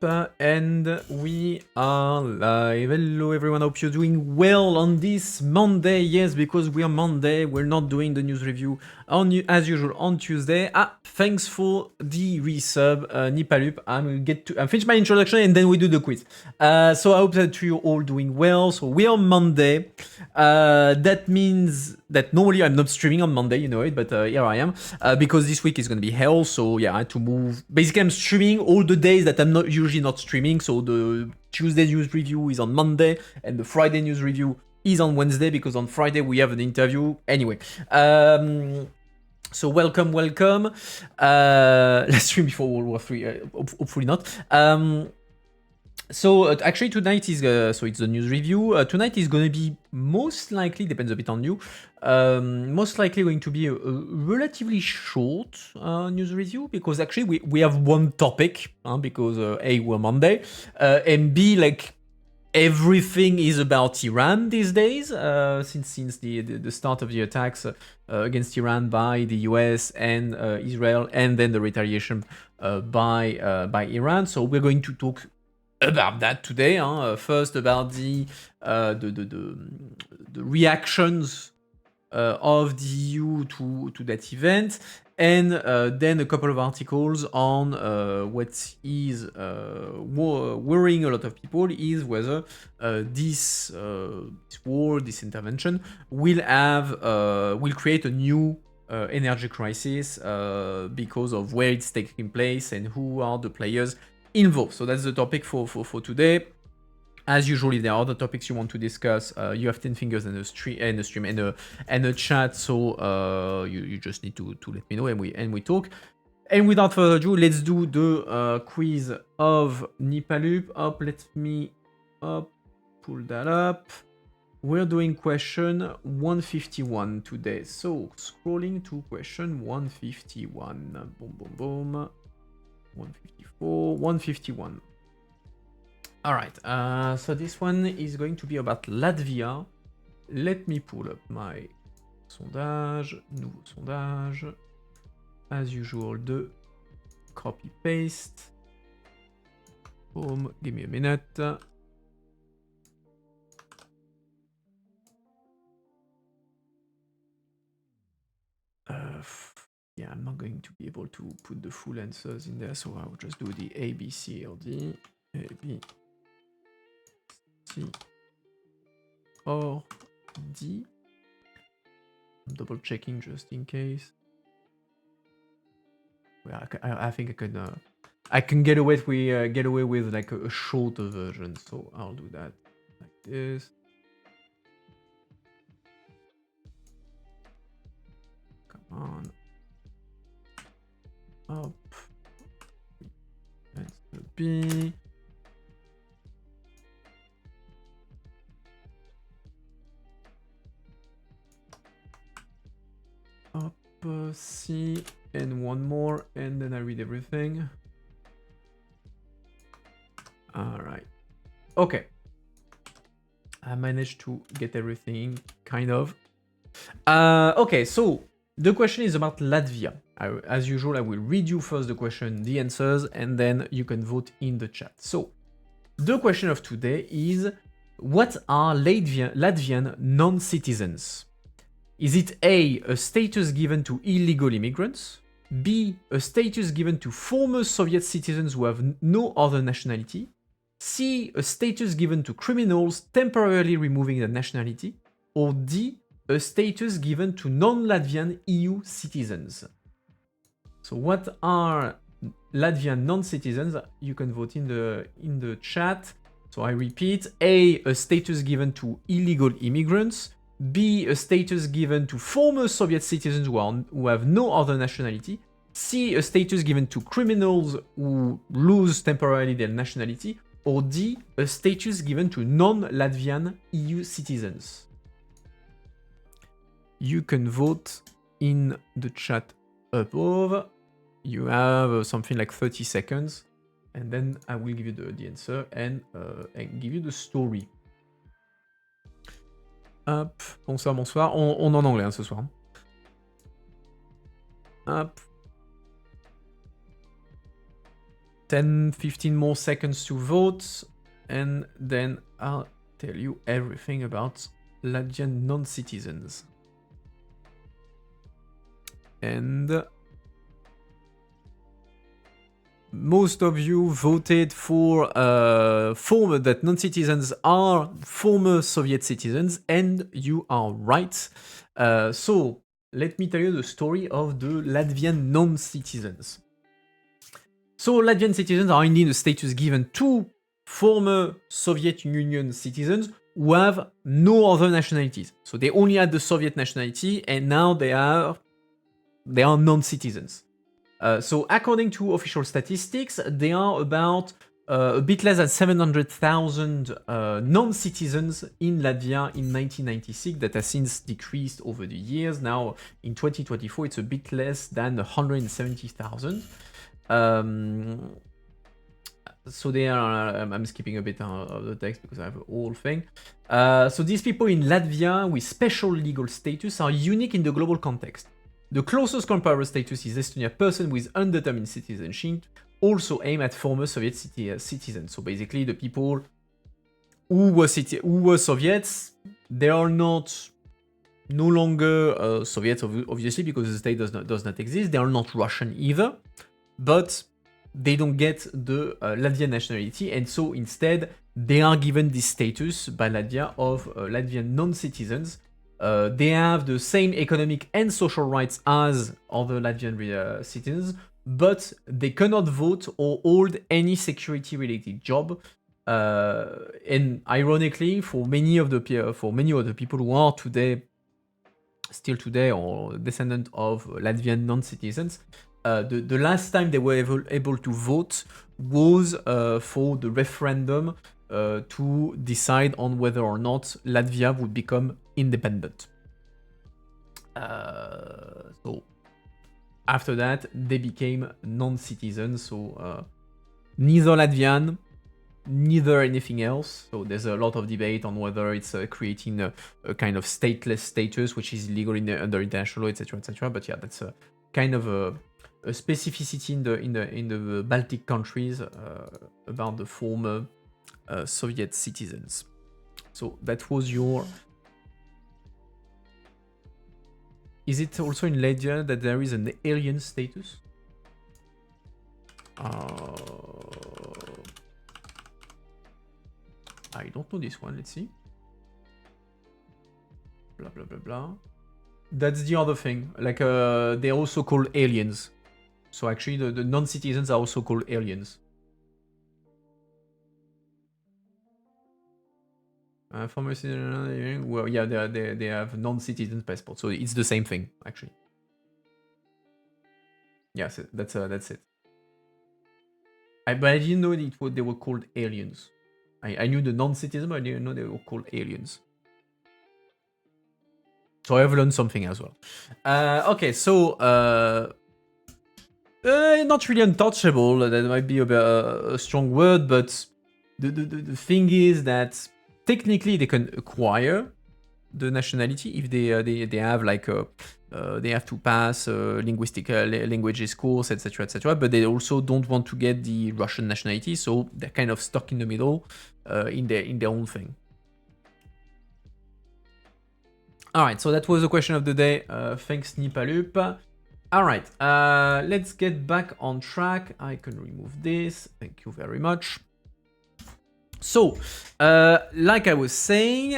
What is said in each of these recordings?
And we are live. Hello everyone, hope you're doing well on this Monday. Yes, because we are Monday, we're not doing the news review as usual on Tuesday. Thanks for the resub, Nipalup. I'm finish my introduction and then we do the quiz. So I hope that you're all doing well. So we are Monday. That means that normally I'm not streaming on Monday, you know it, but here I am because this week is going to be hell. So yeah, I had to move. Basically, I'm streaming all the days that I'm not usually not streaming. So the Tuesday news review is on Monday, and the Friday news review is on Wednesday because on Friday we have an interview. Anyway, so welcome. Let's stream before World War III. Hopefully not. So actually tonight is so it's the news review. Tonight is gonna be most likely, depends a bit on you, most likely going to be a relatively short news review because actually we have one topic because A, we're Monday, and B, like everything is about Iran these days since the start of the attacks against Iran by the US and Israel, and then the retaliation by Iran. So we're going to talk about that today. First about the reactions of the EU to that event, and then a couple of articles on what is worrying a lot of people is whether this war, this intervention will create a new energy crisis because of where it's taking place and who are the players involved. So that's the topic for today. As usual, if there are other topics you want to discuss, you have 10 fingers and a stream and a chat. So you just need to let me know and we talk. And without further ado, let's do the quiz of Nipalup. Let me pull that up. We're doing question 151 today. So scrolling to question 151. Boom. 154, 151. All right, so this one is going to be about Latvia. Let me pull up my sondage, nouveau sondage. As usual, the copy paste. Boom, give me a minute. Yeah, I'm not going to be able to put the full answers in there, so I'll just do the A, B, C, or D. A, B, C, or D. I'm double checking just in case. Yeah, I think I can get away with like a shorter version, so I'll do that like this. Come on. Up. Answer B. Up C, and one more, and then I read everything. All right. Okay. I managed to get everything, kind of. Okay, so the question is about Latvia. As usual, I will read you first the question, the answers, and then you can vote in the chat. So, the question of today is, what are Latvian non-citizens? Is it A, status given to illegal immigrants? B, a status given to former Soviet citizens who have no other nationality? C, a status given to criminals temporarily removing their nationality? Or D, a status given to non-Latvian EU citizens? So what are Latvian non-citizens? You can vote in the chat. So I repeat, A, a status given to illegal immigrants. B, a status given to former Soviet citizens who have no other nationality. C, a status given to criminals who lose temporarily their nationality. Or D, a status given to non-Latvian EU citizens. You can vote in the chat above. You have something like 30 seconds, and then I will give you the answer and give you the story. Hop, bonsoir. On en anglais ce soir. Hop. 10-15 more seconds to vote, and then I'll tell you everything about Latvian non-citizens. And most of you voted for former, that non-citizens are former Soviet citizens, and you are right. So let me tell you the story of the Latvian non-citizens. So Latvian citizens are indeed a status given to former Soviet Union citizens who have no other nationalities. So they only had the Soviet nationality, and now they are non-citizens. So according to official statistics, there are about a bit less than 700,000 non-citizens in Latvia in 1996 that has since decreased over the years. Now in 2024, it's a bit less than 170,000. So they are, I'm skipping a bit of the text because I have a whole thing. So these people in Latvia with special legal status are unique in the global context. The closest comparable status is Estonia. Person with undetermined citizenship also aim at former Soviet citizens. So basically the people who were Soviets, they are no longer Soviets, obviously, because the state does not exist. They are not Russian either, but they don't get the Latvian nationality, and so instead they are given this status by Latvia of Latvian non-citizens. They have the same economic and social rights as other Latvian citizens, but they cannot vote or hold any security-related job. And ironically, for many of the people who are still today, or descendant of Latvian non-citizens, the last time they were able to vote was for the referendum to decide on whether or not Latvia would become independent. So after that, they became non-citizens, so neither Latvian, neither anything else. So there's a lot of debate on whether it's creating a kind of stateless status, which is illegal under international law, etc., etc. But yeah, that's a kind of a specificity in the Baltic countries about the former Soviet citizens. So that was your. Is it also in Latvia that there is an alien status? I don't know this one. Let's see. Blah blah blah blah. That's the other thing. Like they're also called aliens. So actually, the non-citizens are also called aliens. Former citizen, well, yeah, they have non-citizen passports, so it's the same thing actually. Yes, that's it. But I didn't know they were called aliens. I knew the non-citizen, but I didn't know they were called aliens. So I've learned something as well. Okay, so not really untouchable. That might be a strong word, but the thing is that technically they can acquire the nationality if they have like they have to pass linguistic languages course, etc., etc. But they also don't want to get the Russian nationality, so they're kind of stuck in the middle in their own thing. All right, so that was the question of the day. Thanks, Nipalup. All right, let's get back on track. I can remove this. Thank you very much. So, like I was saying,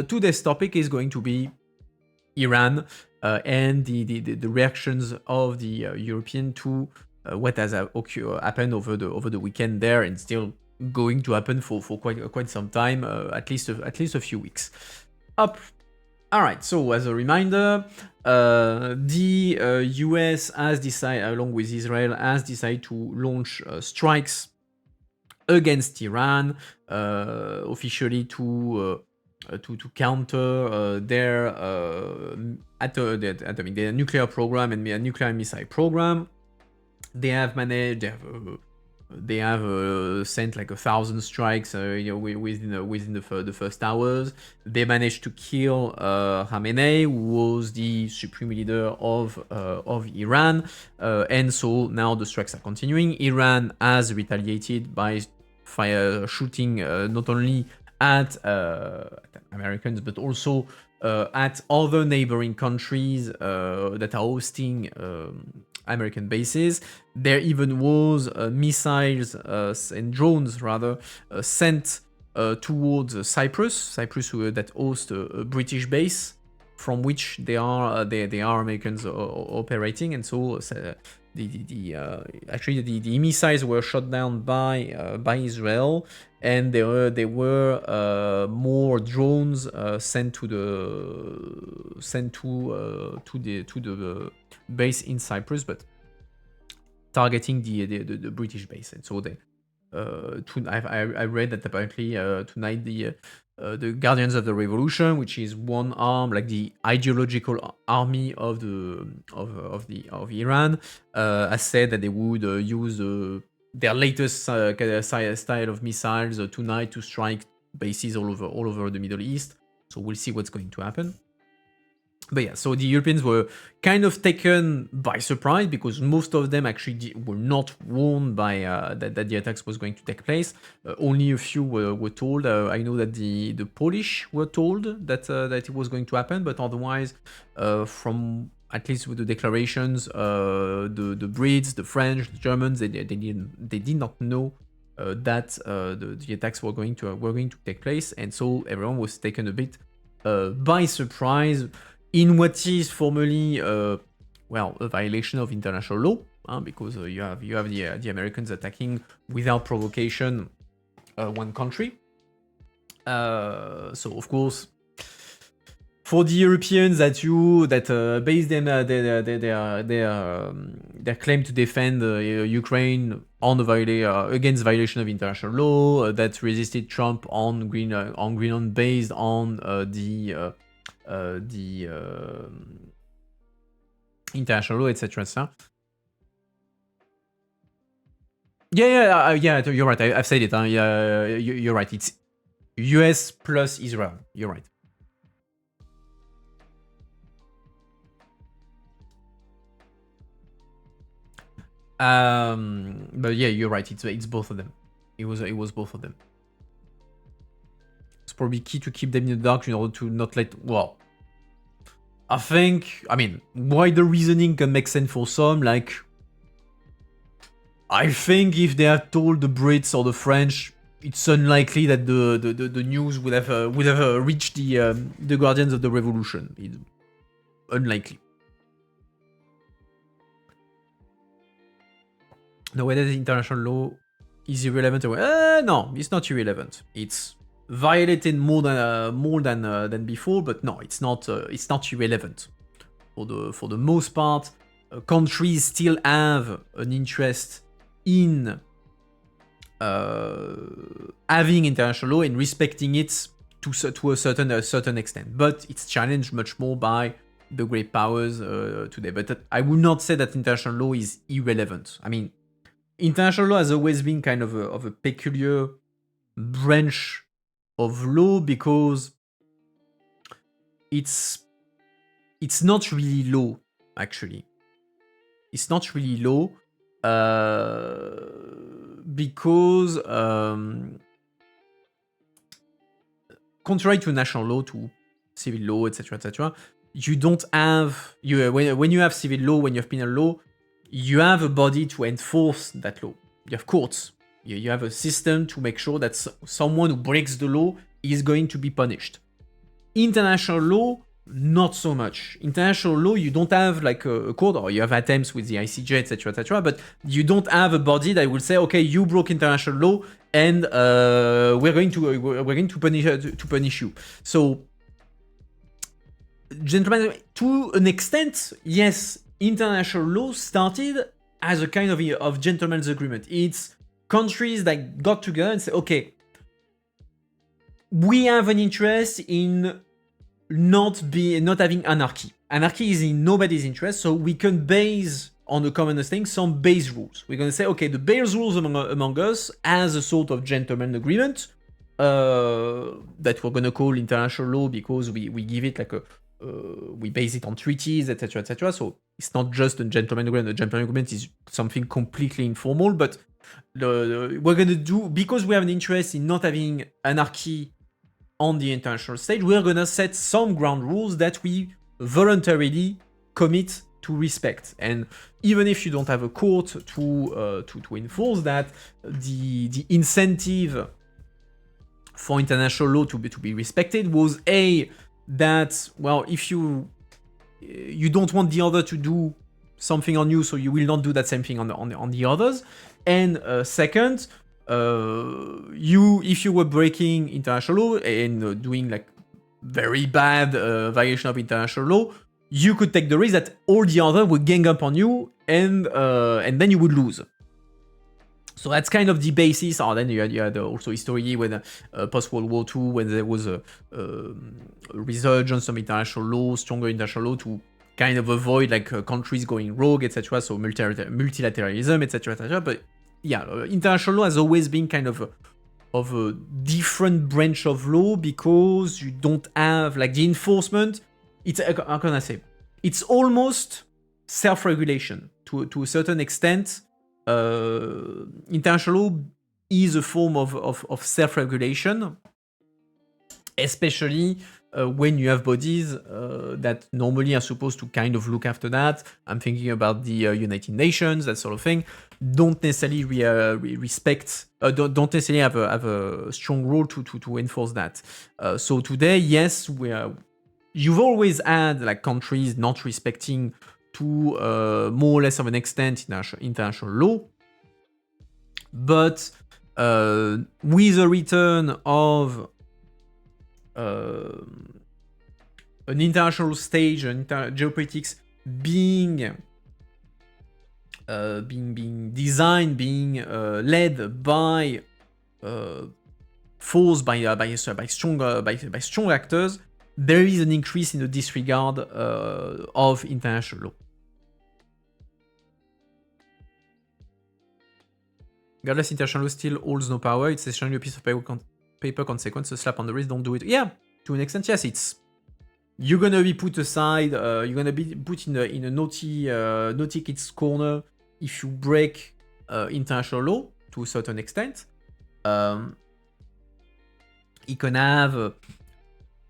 today's topic is going to be Iran and the reactions of the European to what has happened over the weekend there, and still going to happen for quite some time, at least a few weeks. All right, so as a reminder, the US has decided, along with Israel, has decided to launch strikes against Iran, officially to counter their nuclear program and nuclear missile program. They have managed. They have they have sent like 1,000 strikes, within the first hours. They managed to kill Khamenei, who was the supreme leader of Iran, and so now the strikes are continuing. Iran has retaliated by shooting not only at Americans but also at other neighboring countries that are hosting American bases. There even was missiles and drones rather sent towards Cyprus that hosts a British base from which they are Americans operating, and so actually the missiles were shot down by Israel, and there were more drones sent to the base in Cyprus, but targeting the British base. And so I read that apparently tonight the Guardians of the Revolution, which is one arm, like the ideological army of Iran, has said that they would use their latest style of missiles tonight to strike bases all over the Middle East. So we'll see what's going to happen. But yeah, so the Europeans were kind of taken by surprise because most of them actually were not warned by that the attacks was going to take place. Only a few were told. I know that the Polish were told that it was going to happen, but otherwise, from at least with the declarations, the Brits, the French, the Germans, they did not know that the attacks were going to take place, and so everyone was taken a bit by surprise. In what is formally, a violation of international law, because you have the Americans attacking without provocation one country. So of course, for the Europeans that base their claim to defend Ukraine on against violation of international law, that resisted Trump on Greenland based on the international law, etc. Yeah, you're right. I've said it. You're right. It's US plus Israel. You're right. But yeah, you're right. It's both of them. It was both of them. It's probably key to keep them in the dark in order to not let. Well, I mean, why the reasoning can make sense for some. Like, I think if they had told the Brits or the French, it's unlikely that the news would have reached the Guardians of the Revolution. It's unlikely. No, whether the international law is irrelevant or no, it's not irrelevant. It's violated more than before, but no, it's not irrelevant. For the most part, countries still have an interest in having international law and respecting it to a certain extent, but it's challenged much more by the great powers today. But I would not say that international law is irrelevant. I mean, international law has always been kind of a peculiar branch of law because it's not really law, actually. It's not really law because contrary to national law, to civil law, etc., you don't have when you have civil law, when you have penal law, you have a body to enforce that law. You have courts. You have a system to make sure that someone who breaks the law is going to be punished. International law, not so much. International law, you don't have like a court, or you have attempts with the ICJ, etc., but you don't have a body that will say, okay, you broke international law, and we're going to punish you. So, gentlemen, to an extent, yes, international law started as a kind of gentleman's agreement. It's countries that got together and say, okay, we have an interest in not having anarchy. Anarchy is in nobody's interest, so we can base on a common thing, some base rules. We're gonna say, okay, the base rules among us as a sort of gentleman agreement that we're gonna call international law because we give it like a we base it on treaties, etc., etc. So it's not just a gentleman agreement. A gentleman agreement is something completely informal, but we're gonna do, because we have an interest in not having anarchy on the international stage, we're gonna set some ground rules that we voluntarily commit to respect. And even if you don't have a court to enforce that, the incentive for international law to be respected was that, well, if you don't want the other to do something on you, so you will not do that same thing on the others. And second, if you were breaking international law and doing like very bad violation of international law, you could take the risk that all the other would gang up on you, and then you would lose. So that's kind of the basis. Then you had also history when post-World War II, when there was a resurgence of international law, stronger international law to kind of avoid like countries going rogue, etc. So multilateralism, etc., etc. But yeah, international law has always been kind of a different branch of law because you don't have like the enforcement. It's, how can I say? It's almost self-regulation to a certain extent. International law is a form of self-regulation, especially when you have bodies that normally are supposed to kind of look after that. I'm thinking about the United Nations, that sort of thing. Don't necessarily respect, don't necessarily have a strong role to enforce that. So today, yes, you've always had like countries not respecting to more or less of an extent international law, but with the return of an international stage, geopolitics being designed, being led by forced by strong actors, there is an increase in the disregard of international law. Regardless, international law still holds no power. It's essentially a piece of paper consequence, a slap on the wrist. Don't do it. Yeah, to an extent, yes. You're gonna be put aside. You're gonna be put in a naughty kids corner if you break international law to a certain extent. It can have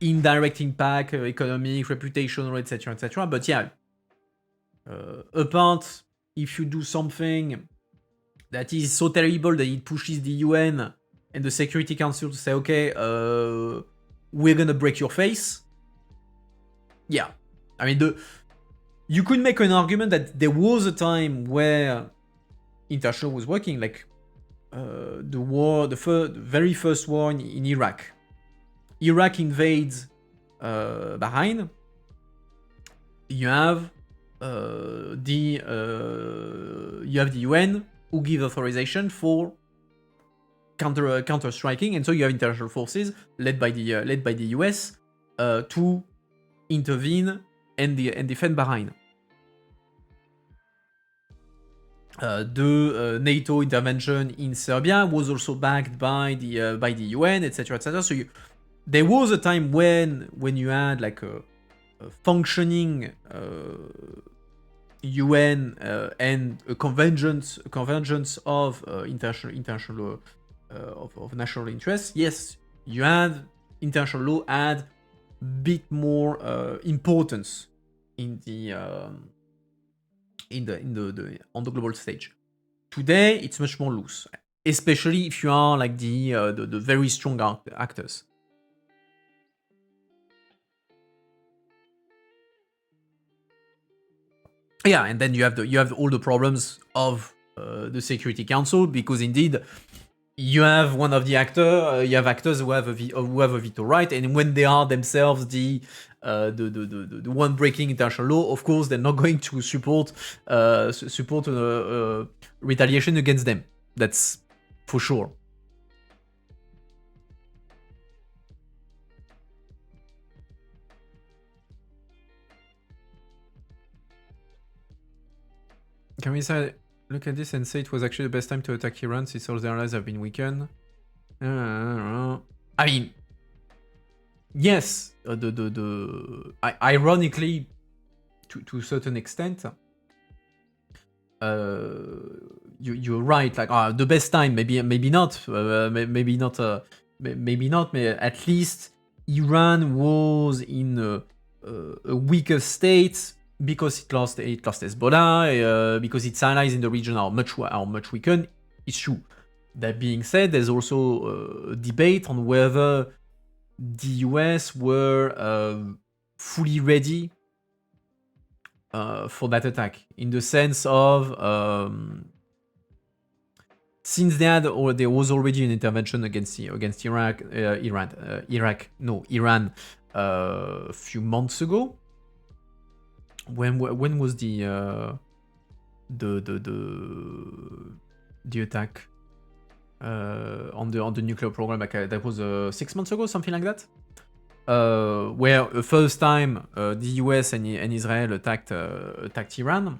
indirect impact, economic, reputational, etc., etc. But yeah, apart if you do something that is so terrible that it pushes the UN and the Security Council to say, okay, we're gonna break your face. Yeah, I mean, you could make an argument that there was a time where international was working, like the very first war in Iraq. Iraq invades Bahrain. You have the UN who give authorization for counter striking, and so you have international forces led by the US to intervene and defend Bahrain. The NATO intervention in Serbia was also backed by the UN, etc., etc. So there was a time when you had like a functioning UN and a convergence of international of national interests. Yes, you had international law had bit more importance on the global stage. Today, it's much more loose, especially if you are like the very strong actors. Yeah, and then you have all the problems of the Security Council, because indeed you have one of the you have actors who have a veto right, and when they are themselves the one breaking international law, of course they're not going to support retaliation against them. That's for sure. Can we say, look at this and say it was actually the best time to attack Iran since all their allies have been weakened? I mean, yes, ironically, to a certain extent, you're right. Like the best time, maybe not, maybe not, maybe not. But at least Iran was in a weaker state because it lost Hezbollah, because its allies in the region are much weakened. It's true. That being said, there's also a debate on whether the US were fully ready for that attack, in the sense of since there was already an intervention against Iran a few months ago. When was the attack on the nuclear program? That was 6 months ago, something like that. Where the first time the US and Israel attacked Iran,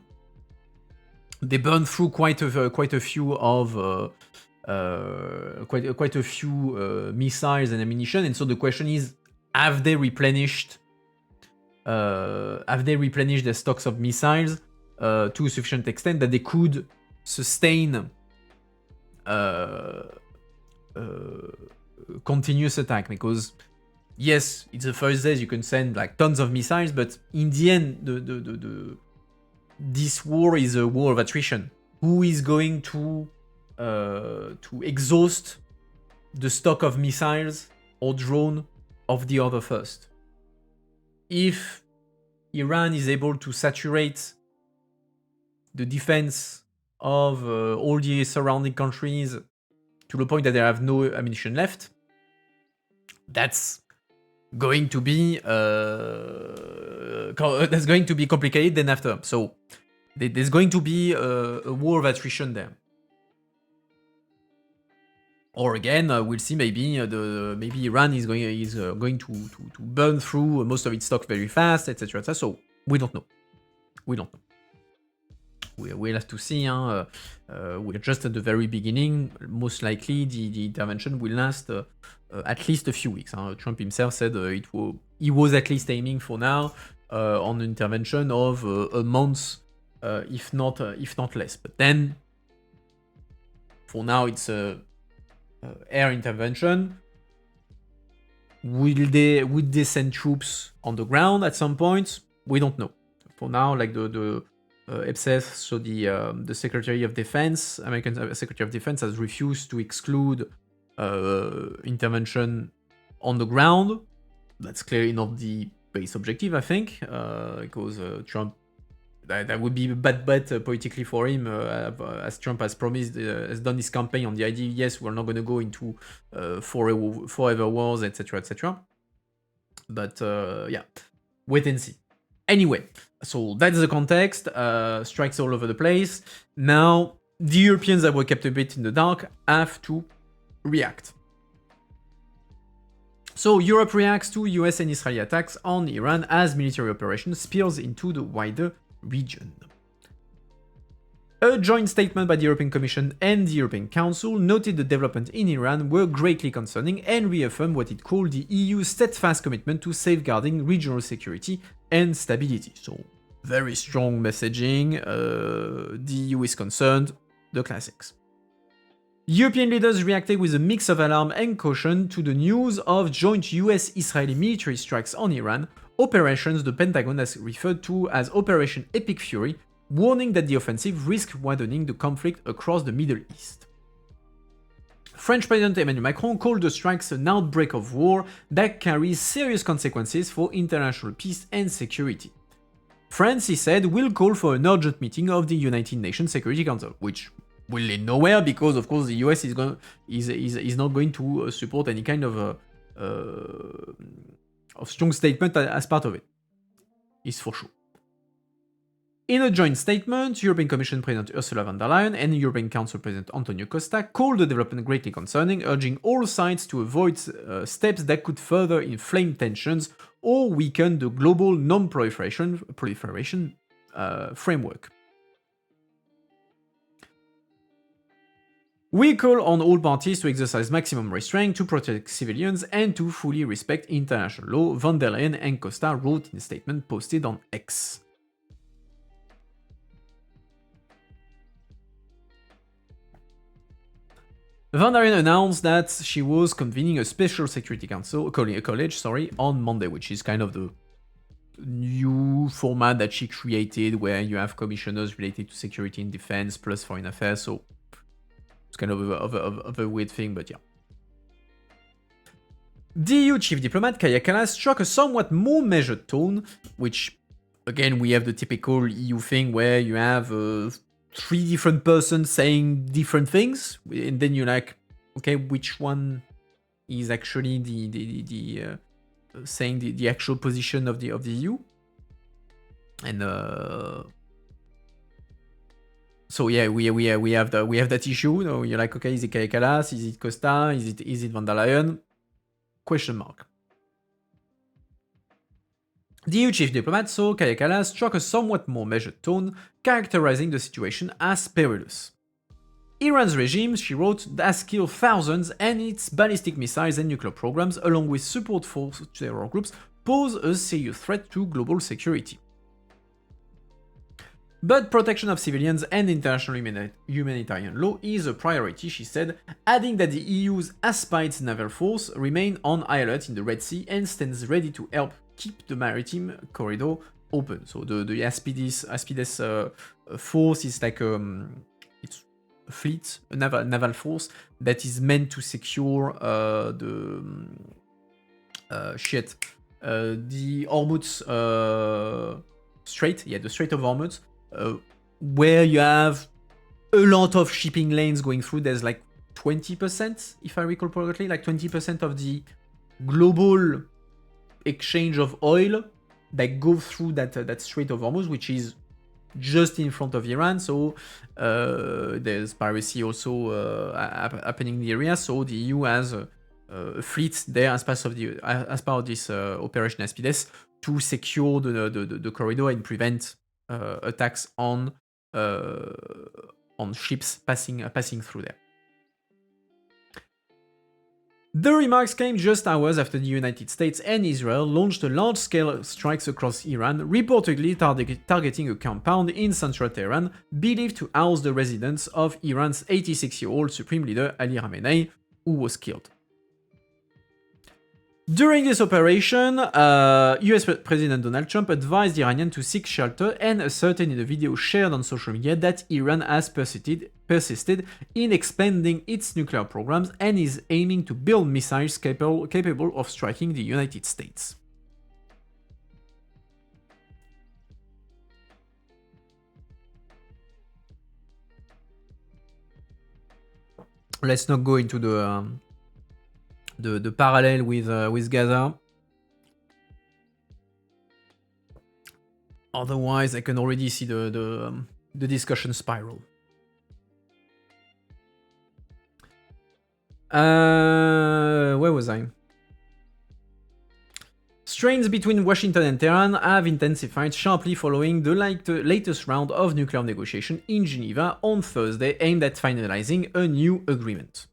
they burned through quite a few missiles and ammunition, and so the question is, have they replenished their stocks of missiles to a sufficient extent that they could sustain continuous attack? Because yes, it's the first days, you can send like tons of missiles, but in the end, this war is a war of attrition. Who is going to exhaust the stock of missiles or drone of the other first? If Iran is able to saturate the defense of all the surrounding countries to the point that they have no ammunition left, that's going to be complicated then after. So there's going to be a war of attrition there. Or again, we'll see. Maybe Iran is going to burn through most of its stock very fast, etc. So we don't know. We'll have to see. We're just at the very beginning. Most likely, the intervention will last at least a few weeks. Trump himself said he was at least aiming for now on an intervention of a month, if not less. But then, for now, it's air intervention. Would they send troops on the ground at some point? We don't know. For now, like the EPSEF, so the Secretary of Defense, American Secretary of Defense, has refused to exclude intervention on the ground. That's clearly not the base objective, I think, because Trump, that would be a bad bet politically for him, as Trump has promised, has done his campaign on the idea, yes, we're not going to go into forever wars, etc., etc. But yeah, wait and see. Anyway, so that's the context. Strikes all over the place. Now, the Europeans that were kept a bit in the dark have to react. So Europe reacts to US and Israeli attacks on Iran as military operation spills into the wider region. A joint statement by the European Commission and the European Council noted the development in Iran were greatly concerning and reaffirmed what it called the EU's steadfast commitment to safeguarding regional security and stability. So, very strong messaging. The EU is concerned, the classics. European leaders reacted with a mix of alarm and caution to the news of joint US-Israeli military strikes on Iran, operations the Pentagon has referred to as Operation Epic Fury, warning that the offensive risked widening the conflict across the Middle East. French President Emmanuel Macron called the strikes an outbreak of war that carries serious consequences for international peace and security. France, he said, will call for an urgent meeting of the United Nations Security Council, which will lead nowhere because, of course, the US is not going to support any kind of strong statement as part of it. Is for sure. In a joint statement, European Commission President Ursula von der Leyen and European Council President Antonio Costa called the development greatly concerning, urging all sides to avoid steps that could further inflame tensions or weaken the global non-proliferation framework. We call on all parties to exercise maximum restraint to protect civilians and to fully respect international law, von der Leyen and Costa wrote in a statement posted on X. Von der Leyen announced that she was convening a special security council, a college, on Monday, which is kind of the new format that she created, where you have commissioners related to security and defense plus foreign affairs. So it's kind of a weird thing, but yeah. The EU chief diplomat Kaja Kallas struck a somewhat more measured tone, which, again, we have the typical EU thing where you have 3 different persons saying different things, and then you're like, okay, which one is actually the saying the actual position of the EU? And so yeah, we have that issue. You know, you're like, okay, is it Kaja Kallas? Is it Costa? Is it von der Leyen? Question mark. The EU chief diplomat saw Kaja Kallas struck a somewhat more measured tone, characterizing the situation as perilous. Iran's regime, she wrote, has killed thousands, and its ballistic missiles and nuclear programs, along with support for terror groups, pose a serious threat to global security. But protection of civilians and international humanitarian law is a priority, she said, adding that the EU's Aspides naval force remain on high alert in the Red Sea and stands ready to help keep the maritime corridor open. So the Aspides force is like it's a fleet, a naval force that is meant to secure the Hormuz Strait, the Strait of Hormuz, where you have a lot of shipping lanes going through. There's like 20%, if I recall correctly, like 20% of the global exchange of oil that go through that Strait of Hormuz, which is just in front of Iran. So there's piracy also happening in the area. So the EU has a fleet there as part of this Operation Aspides to secure the corridor and prevent attacks on ships passing through there. The remarks came just hours after the United States and Israel launched large-scale strikes across Iran, reportedly targeting a compound in central Tehran believed to house the residence of Iran's 86-year-old Supreme Leader Ali Khamenei, who was killed. During this operation, US President Donald Trump advised the Iranians to seek shelter and asserted in a video shared on social media that Iran has persisted in expanding its nuclear programs and is aiming to build missiles capable of striking the United States. Let's not go into the parallel with Gaza. Otherwise, I can already see the discussion spiral. Where was I? Strains between Washington and Tehran have intensified sharply following the latest round of nuclear negotiation in Geneva on Thursday, aimed at finalizing a new agreement.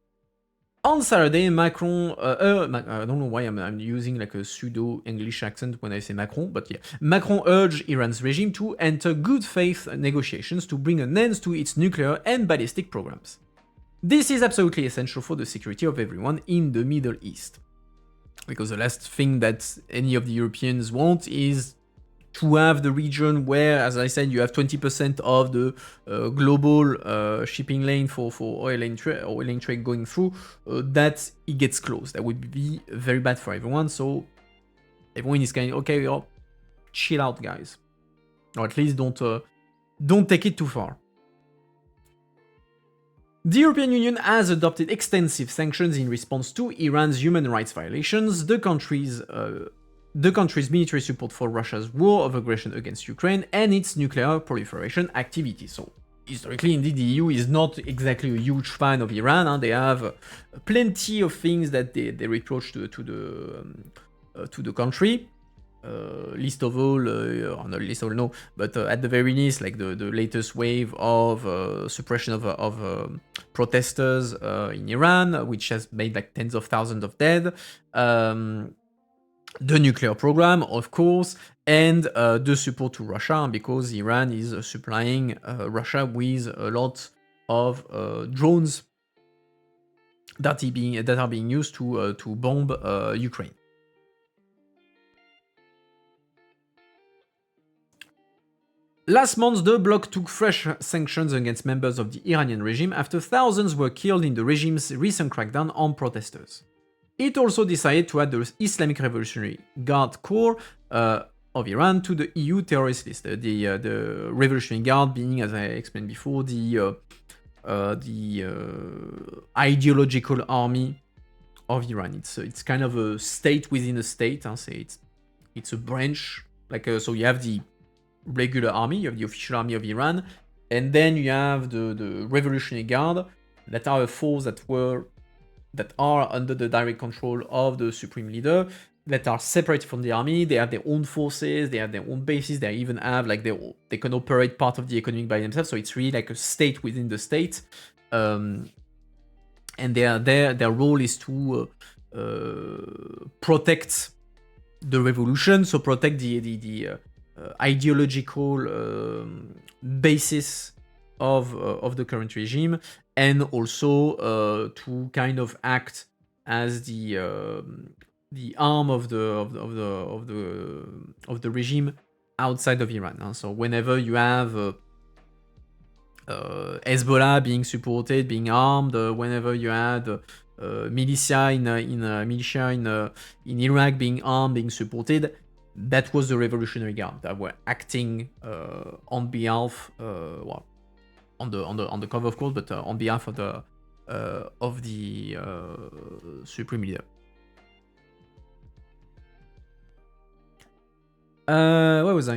On Saturday, Macron, I don't know why I'm using like a pseudo-English accent when I say Macron, but yeah. Macron urged Iran's regime to enter good faith negotiations to bring an end to its nuclear and ballistic programs. This is absolutely essential for the security of everyone in the Middle East. Because the last thing that any of the Europeans want is to have the region where, as I said, you have 20% of the global shipping lane for oil and trade going through, that it gets closed. That would be very bad for everyone. So everyone is kind of, okay, chill out, guys. Or at least don't take it too far. The European Union has adopted extensive sanctions in response to Iran's human rights violations, the country's military support for Russia's war of aggression against Ukraine, and its nuclear proliferation activity. So, historically, indeed, the EU is not exactly a huge fan of Iran. They have plenty of things that they reproach to the country. least of all, or not least of all, no, but at the very least, like the latest wave of suppression of protesters in Iran, which has made like tens of thousands of dead. The nuclear program, of course, and the support to Russia, because Iran is supplying Russia with a lot of drones that are being used to bomb Ukraine. Last month, the bloc took fresh sanctions against members of the Iranian regime after thousands were killed in the regime's recent crackdown on protesters. It also decided to add the Islamic Revolutionary Guard Corps of Iran to the EU terrorist list. The Revolutionary Guard being, as I explained before, the ideological army of Iran. It's kind of a state within a state. It's a branch. So you have the regular army, you have the official army of Iran, and then you have the Revolutionary Guard, that are a force that are under the direct control of the supreme leader, that are separate from the army. They have their own forces, they have their own bases, they even have they can operate part of the economy by themselves. So it's really like a state within the state, and their role is to protect the revolution, so protect the ideological basis of the current regime, and also to kind of act as the arm of the regime outside of Iran. So whenever you have Hezbollah being supported, being armed, whenever you had militia in Iraq being armed, being supported, that was the Revolutionary Guard that were acting on behalf, on the cover, of course, but on behalf of the supreme leader. Where was I?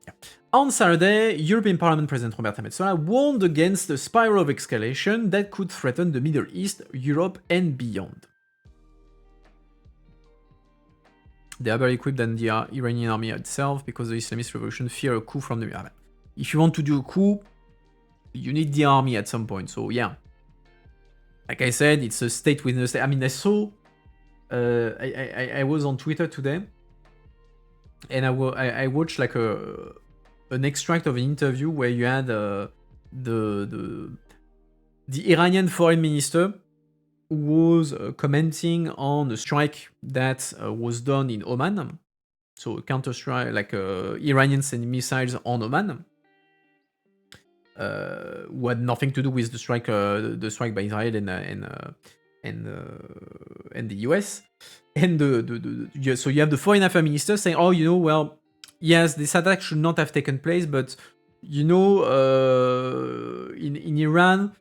Yeah. On Saturday, European Parliament President Roberta Metsola warned against the spiral of escalation that could threaten the Middle East, Europe, and beyond. They are better equipped than the Iranian army itself because the Islamist revolution fear a coup from the army. If you want to do a coup, you need the army at some point. So yeah, like I said, it's a state within a state. I mean, I saw, I was on Twitter today, and I watched like an extract of an interview where you had the Iranian foreign minister was commenting on the strike that was done in Oman. So a counter strike, like Iranian sending missiles on Oman, who had nothing to do with the strike by Israel and the US. And so you have the foreign affairs minister saying, "Oh, well, yes, this attack should not have taken place, but in Iran,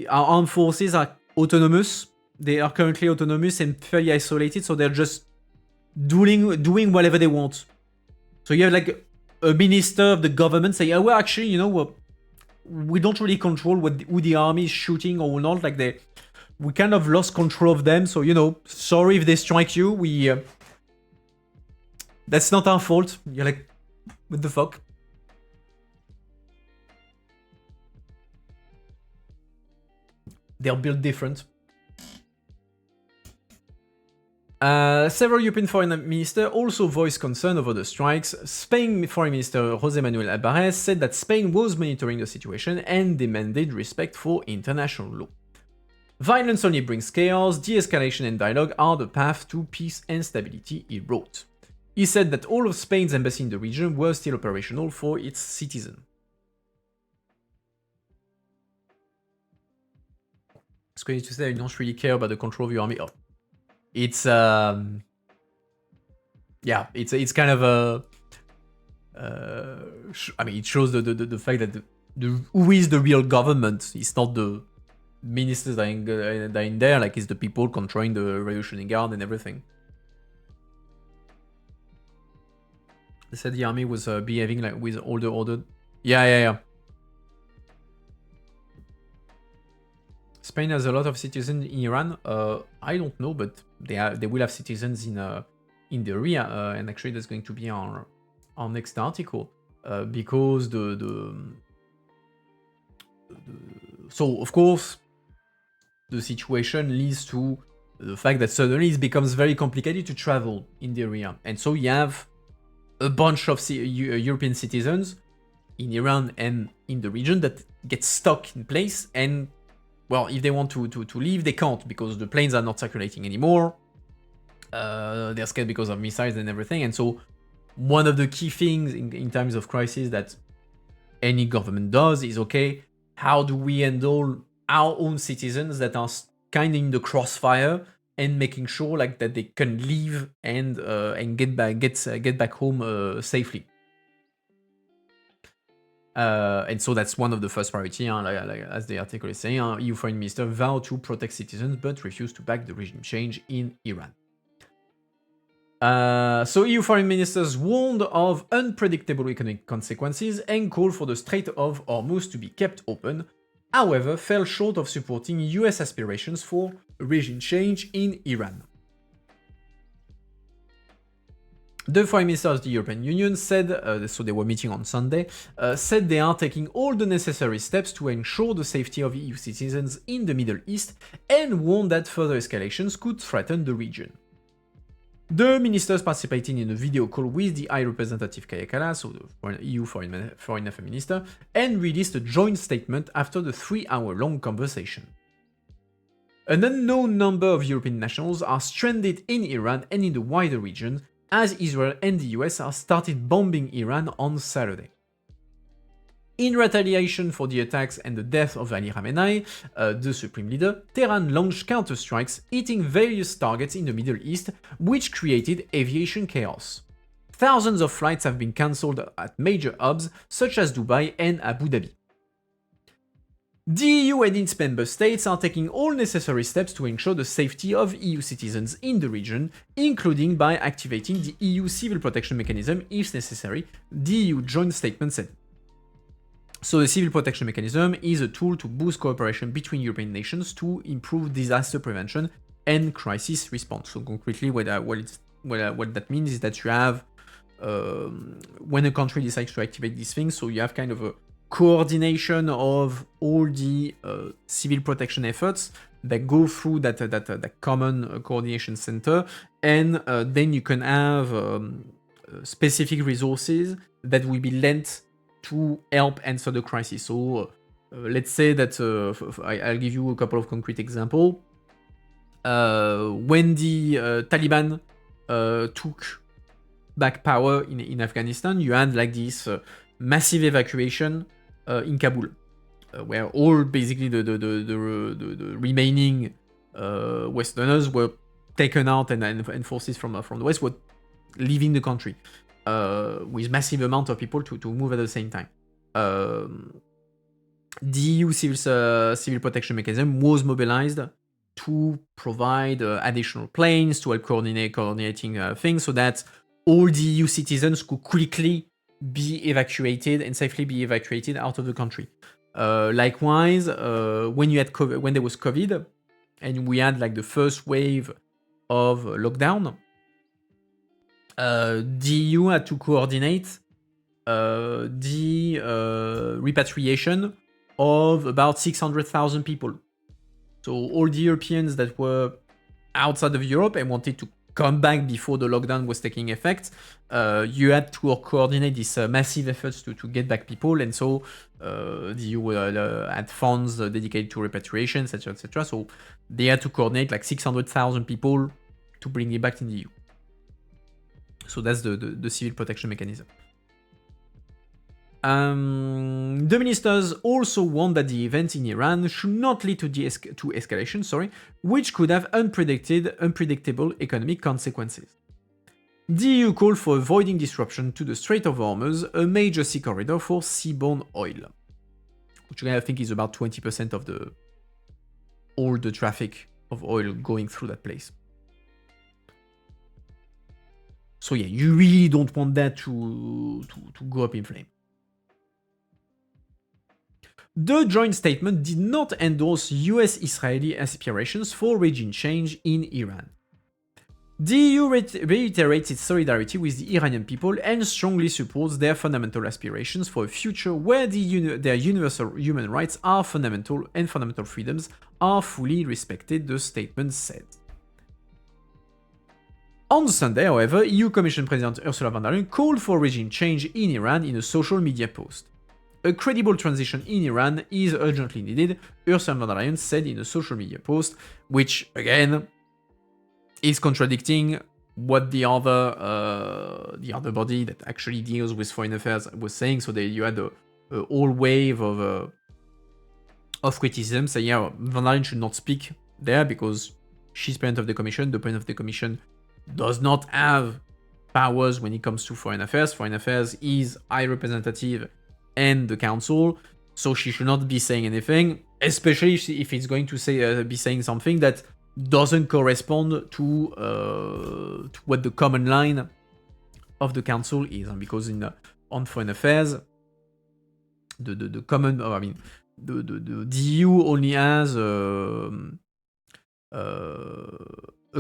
our armed forces are autonomous. They are currently autonomous and fairly isolated, so they're just doing whatever they want." So you have like a minister of the government saying, "Oh, well, actually, we don't really control who the army is shooting or not. Like we kind of lost control of them. So sorry if they strike you. That's not our fault." You're like, what the fuck? They're built different. Several European foreign ministers also voiced concern over the strikes. Spain Foreign Minister José Manuel Álvarez said that Spain was monitoring the situation and demanded respect for international law. "Violence only brings chaos, de-escalation and dialogue are the path to peace and stability," he wrote. He said that all of Spain's embassies in the region were still operational for its citizens. It's going to say you don't really care about the control of your army. Oh. It's it's kind of a it shows the fact that who is the real government. It's not the ministers that are in there, like it's the people controlling the Revolutionary Guard and everything. They said the army was behaving like with all the order. Yeah. Spain has a lot of citizens in Iran. I don't know, but they will have citizens in the area, and actually that's going to be our next article, because so of course the situation leads to the fact that suddenly it becomes very complicated to travel in the area, and so you have a bunch of European citizens in Iran and in the region that get stuck in place, and well, if they want to leave, they can't because the planes are not circulating anymore. They're scared because of missiles and everything, and so one of the key things in times of crisis that any government does is, okay, how do we handle our own citizens that are kind of in the crossfire, and making sure like that they can leave and get back home safely. And so that's one of the first priority, as the article is saying, EU foreign minister vow to protect citizens but refuse to back the regime change in Iran. So EU foreign ministers warned of unpredictable economic consequences and called for the Strait of Hormuz to be kept open, however fell short of supporting US aspirations for regime change in Iran. The foreign ministers of the European Union said, so they were meeting on Sunday, said they are taking all the necessary steps to ensure the safety of EU citizens in the Middle East, and warned that further escalations could threaten the region. The ministers participated in a video call with the High Representative Kaja Kallas, so the EU Foreign Affairs Minister, and released a joint statement after the 3-hour-long conversation. An unknown number of European nationals are stranded in Iran and in the wider region, as Israel and the US have started bombing Iran on Saturday. In retaliation for the attacks and the death of Ali Khamenei, the supreme leader, Tehran launched counterstrikes hitting various targets in the Middle East, which created aviation chaos. Thousands of flights have been cancelled at major hubs such as Dubai and Abu Dhabi. The EU and its member states are taking all necessary steps to ensure the safety of EU citizens in the region, including by activating the EU Civil Protection Mechanism if necessary, the EU joint statement said. So the Civil Protection Mechanism is a tool to boost cooperation between European nations to improve disaster prevention and crisis response. So concretely, what that means is that you have, when a country decides to activate these things, so you have kind of a coordination of all the civil protection efforts that go through that common coordination center, and then you can have specific resources that will be lent to help answer the crisis. So let's say that I'll give you a couple of concrete examples. When the Taliban took back power in Afghanistan, you had like this massive evacuation in Kabul, where all basically the remaining Westerners were taken out, and forces from the West were leaving the country. With massive amount of people to move at the same time. The EU Civil Protection Mechanism was mobilized to provide additional planes to help coordinating things, so that all the EU citizens could quickly be evacuated and safely be evacuated out of the country. Likewise, when there was COVID, and we had like the first wave of lockdown, the EU had to coordinate the repatriation of about 600,000 people. So all the Europeans that were outside of Europe and wanted to come back before the lockdown was taking effect, you had to coordinate these massive efforts to get back people, and so the EU had funds dedicated to repatriation, etc., etc. So they had to coordinate like 600,000 people to bring it back in the EU. So that's the civil protection mechanism. The ministers also warned that the event in Iran should not lead to escalation, which could have unpredictable economic consequences. The EU called for avoiding disruption to the Strait of Hormuz, a major sea corridor for seaborne oil, which I think is about 20% of all the traffic of oil going through that place. So yeah, you really don't want that to go up in flame. The joint statement did not endorse US-Israeli aspirations for regime change in Iran. The EU reiterates its solidarity with the Iranian people and strongly supports their fundamental aspirations for a future where their universal human rights are fundamental and fundamental freedoms are fully respected, the statement said. On Sunday, however, EU Commission President Ursula von der Leyen called for regime change in Iran in a social media post. A credible transition in Iran is urgently needed, Ursula von der Leyen said in a social media post, which, again, is contradicting what the other body that actually deals with foreign affairs was saying. So you had a whole wave of criticism saying, yeah, von der Leyen should not speak there because she's president of the commission. The president of the commission does not have powers when it comes to foreign affairs. Foreign affairs is high representative and the council, so she should not be saying anything, especially if it's going to be saying something that doesn't correspond to what the common line of the council is, because on foreign affairs, the common, I mean, the EU only has a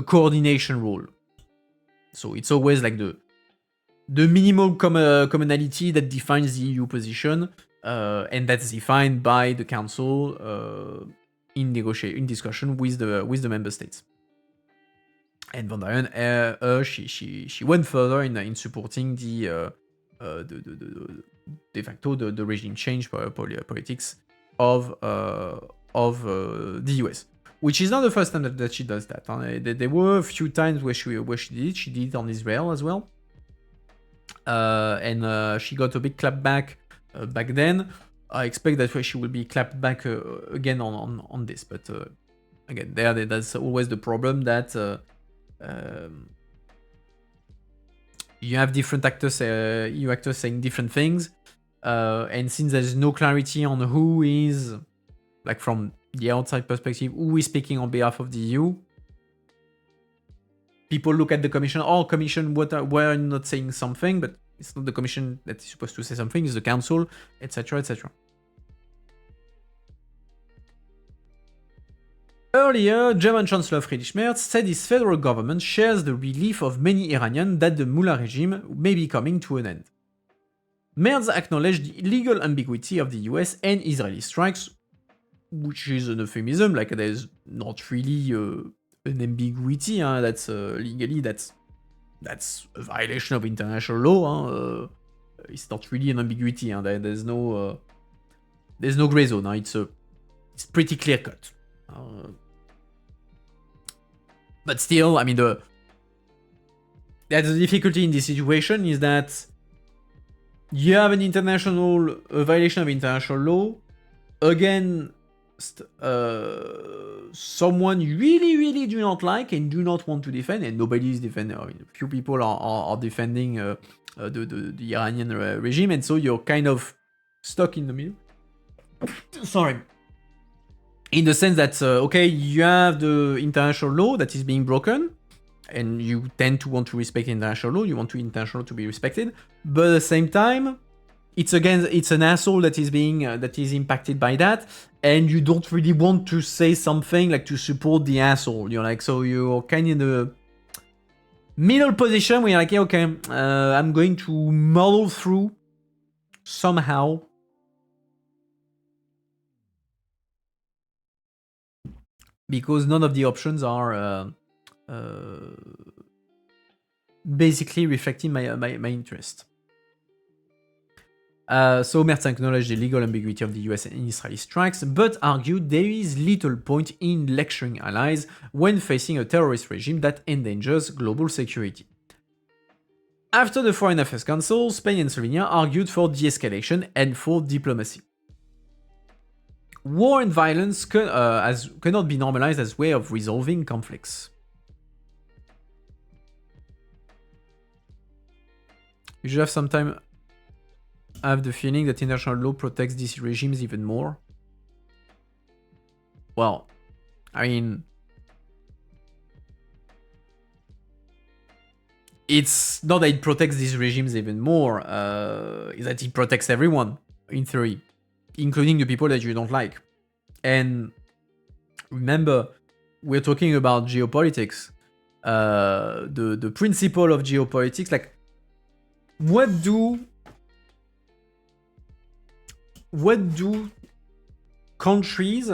coordination role, so it's always like the minimal commonality that defines the EU position, and that's defined by the council in discussion with the member states. And von der Leyen, she went further in supporting the de facto the regime change politics of the US, which is not the first time that she does that. There were a few times where she did it. She did it on Israel as well, and she got a big clap back then. I expect that she will be clapped back again on this, but again, that's always the problem that you have different actors, EU actors saying different things, and since there's no clarity on who is, like from the outside perspective, who is speaking on behalf of the EU, people look at the commission. Oh, commission, why are you not saying something? But it's not the commission that is supposed to say something, it's the council, etc., etc. Earlier, German Chancellor Friedrich Merz said his federal government shares the relief of many Iranians that the mullah regime may be coming to an end. Merz acknowledged the legal ambiguity of the US and Israeli strikes, which is an euphemism, like there's not really an ambiguity, that's legally, that's a violation of international law. It's not really an ambiguity. There's no gray zone. It's pretty clear cut. But still, I mean, that's the difficulty in this situation is that you have an violation of international law against someone you really do not like and do not want to defend, and nobody is defending. I mean, few people are defending the Iranian regime, and so you're kind of stuck in the middle. Sorry. In the sense that, okay, you have the international law that is being broken, and you tend to want to respect international law, you want international law to be respected, but at the same time, it's an asshole that is impacted by that, and you don't really want to say something like to support the asshole. You're like, so you're kind of in the middle position where you're like, yeah, okay, I'm going to muddle through somehow. Because none of the options are basically reflecting my interest. So Merz acknowledged the legal ambiguity of the US and Israeli strikes, but argued there is little point in lecturing allies when facing a terrorist regime that endangers global security. After the Foreign Affairs Council, Spain and Slovenia argued for de-escalation and for diplomacy. War and violence cannot be normalized as a way of resolving conflicts. You should have some time. I have the feeling that international law protects these regimes even more. Well, I mean, it's not that it protects these regimes even more, it's that it protects everyone, in theory, including the people that you don't like. And remember, we're talking about geopolitics. the principle of geopolitics. Like, what do countries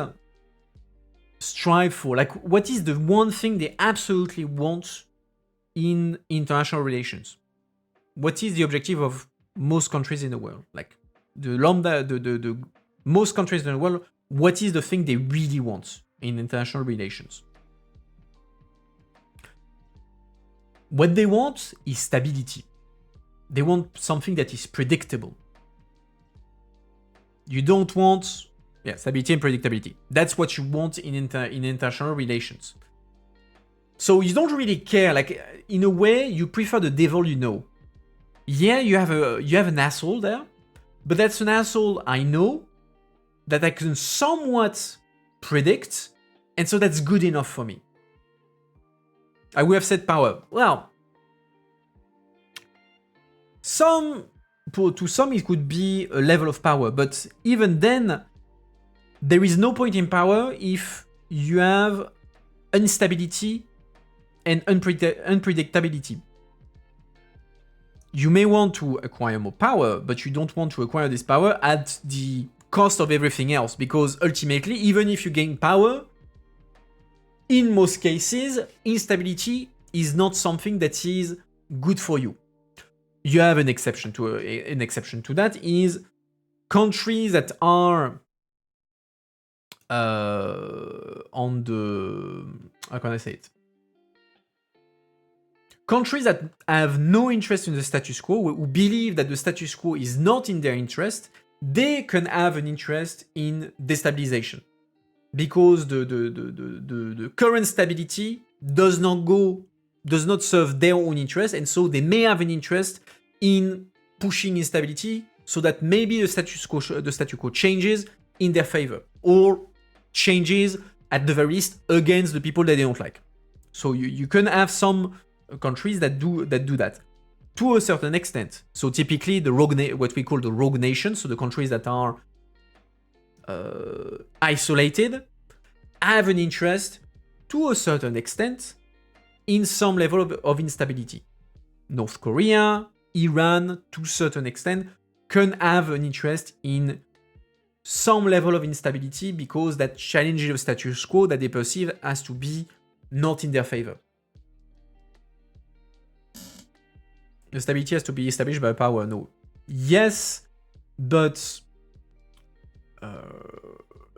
strive for? Like, what is the one thing they absolutely want in international relations? What is the objective of most countries in the world? Like, the most countries in the world, what is the thing they really want in international relations? What they want is stability. They want something that is predictable. You don't want stability and predictability. That's what you want in international relations. So you don't really care. Like, in a way, you prefer the devil you know. Yeah, you have an asshole there, but that's an asshole I know that I can somewhat predict, and so that's good enough for me. I would have said power. Well, to some it could be a level of power, but even then, there is no point in power if you have instability and unpredictability. You may want to acquire more power, but you don't want to acquire this power at the cost of everything else, because ultimately, even if you gain power, in most cases, instability is not something that is good for you. You have an exception to that is countries that are on the, how can I say it? Countries that have no interest in the status quo, who believe that the status quo is not in their interest, they can have an interest in destabilization. Because the current stability does not serve their own interest, and so they may have an interest in pushing instability so that maybe the status quo changes in their favor, or changes at the very least against the people that they don't like. So you can have some countries that do that to a certain extent. So typically what we call the rogue nations, so the countries that are isolated, have an interest to a certain extent in some level of instability. North Korea, Iran, to a certain extent, can have an interest in some level of instability because that challenges the status quo that they perceive as to be not in their favor. The stability has to be established by power. No. Yes, but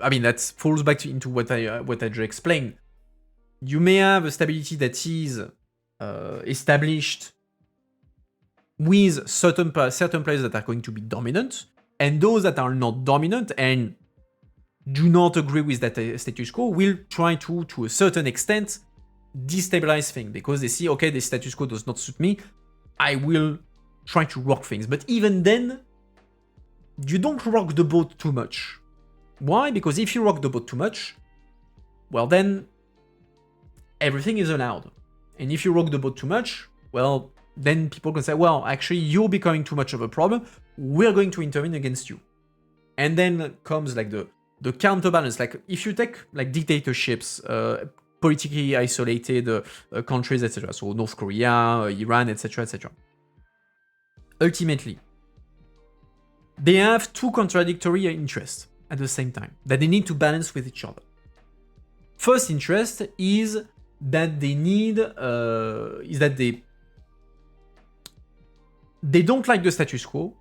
I mean, that falls back into what I just explained. You may have a stability that is established with certain players that are going to be dominant, and those that are not dominant and do not agree with that status quo will try to a certain extent, destabilize things, because they see, okay, the status quo does not suit me, I will try to rock things. But even then, you don't rock the boat too much. Why? Because if you rock the boat too much, well then, everything is allowed. And if you rock the boat too much, well, then people can say, well, actually, you're becoming too much of a problem, we're going to intervene against you. And then comes like the counterbalance. Like, if you take like dictatorships, politically isolated countries, etc., so North Korea, Iran, etc., etc. Ultimately, they have two contradictory interests at the same time that they need to balance with each other. First interest is that they need they don't like the status quo.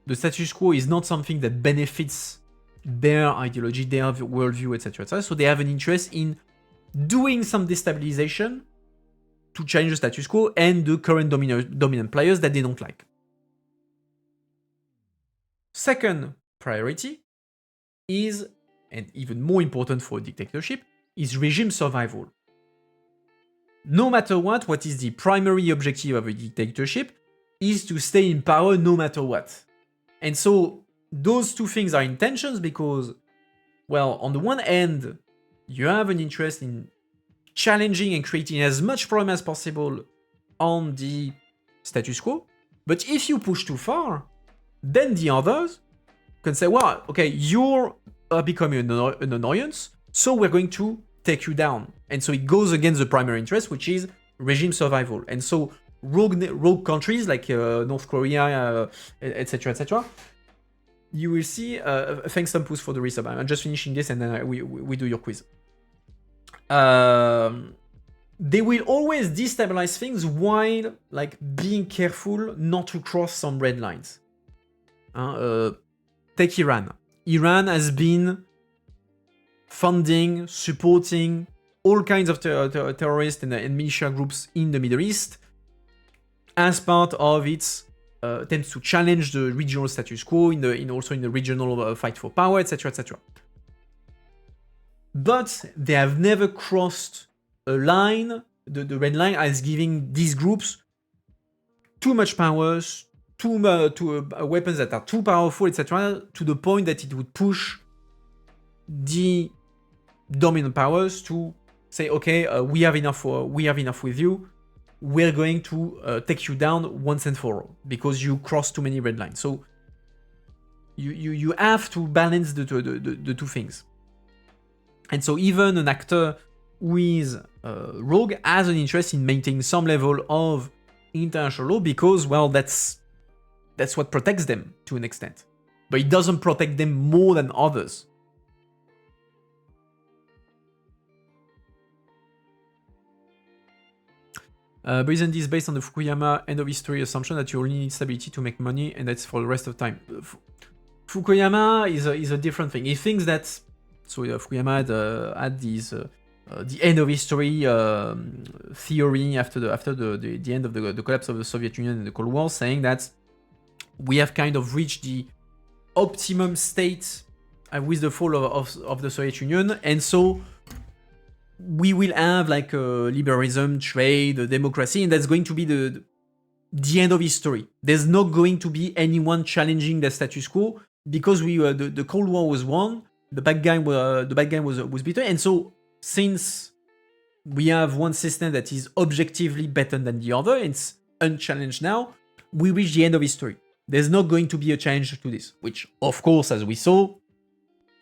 The status quo is not something that benefits their ideology, their worldview, etc., etc. So they have an interest in doing some destabilization to change the status quo and the current dominant players that they don't like. Second priority is, and even more important for a dictatorship, is regime survival. No matter what is the primary objective of a dictatorship is to stay in power no matter what. And so those two things are in tensions because, well, on the one hand, you have an interest in challenging and creating as much problem as possible on the status quo, but if you push too far, then the others can say, well, okay, you're becoming an annoyance, so we're going to take you down. And so it goes against the primary interest, which is regime survival. And so rogue countries like North Korea, etc., etc., you will see, thanks Tampus for the resub. I'm just finishing this and then we do your quiz. They will always destabilize things while like being careful not to cross some red lines. Take Iran. Iran has been funding, supporting all kinds of terrorists and militia groups in the Middle East as part of its attempts to challenge the regional status quo, also in the regional fight for power, etc., etc. But they have never crossed a line, the red line, as giving these groups too much powers, weapons that are too powerful, etc., to the point that it would push the dominant powers to say, okay, we have enough with you. We're going to take you down once and for all because you crossed too many red lines. So you have to balance the two things. And so even an actor who is rogue has an interest in maintaining some level of international law because, well, that's what protects them to an extent. But it doesn't protect them more than others. But isn't this based on the Fukuyama end of history assumption that you only need stability to make money and that's for the rest of time? Fukuyama is a different thing. He thinks that Fukuyama had these the end of history theory after the end of the collapse of the Soviet Union and the Cold War, saying that we have kind of reached the optimum state with the fall of the Soviet Union, and so we will have like liberalism, trade, democracy, and that's going to be the end of history. There's not going to be anyone challenging the status quo because the Cold War was won, the bad guy was beaten, and so since we have one system that is objectively better than the other, it's unchallenged now, we reach the end of history. There's not going to be a change to this, which of course, as we saw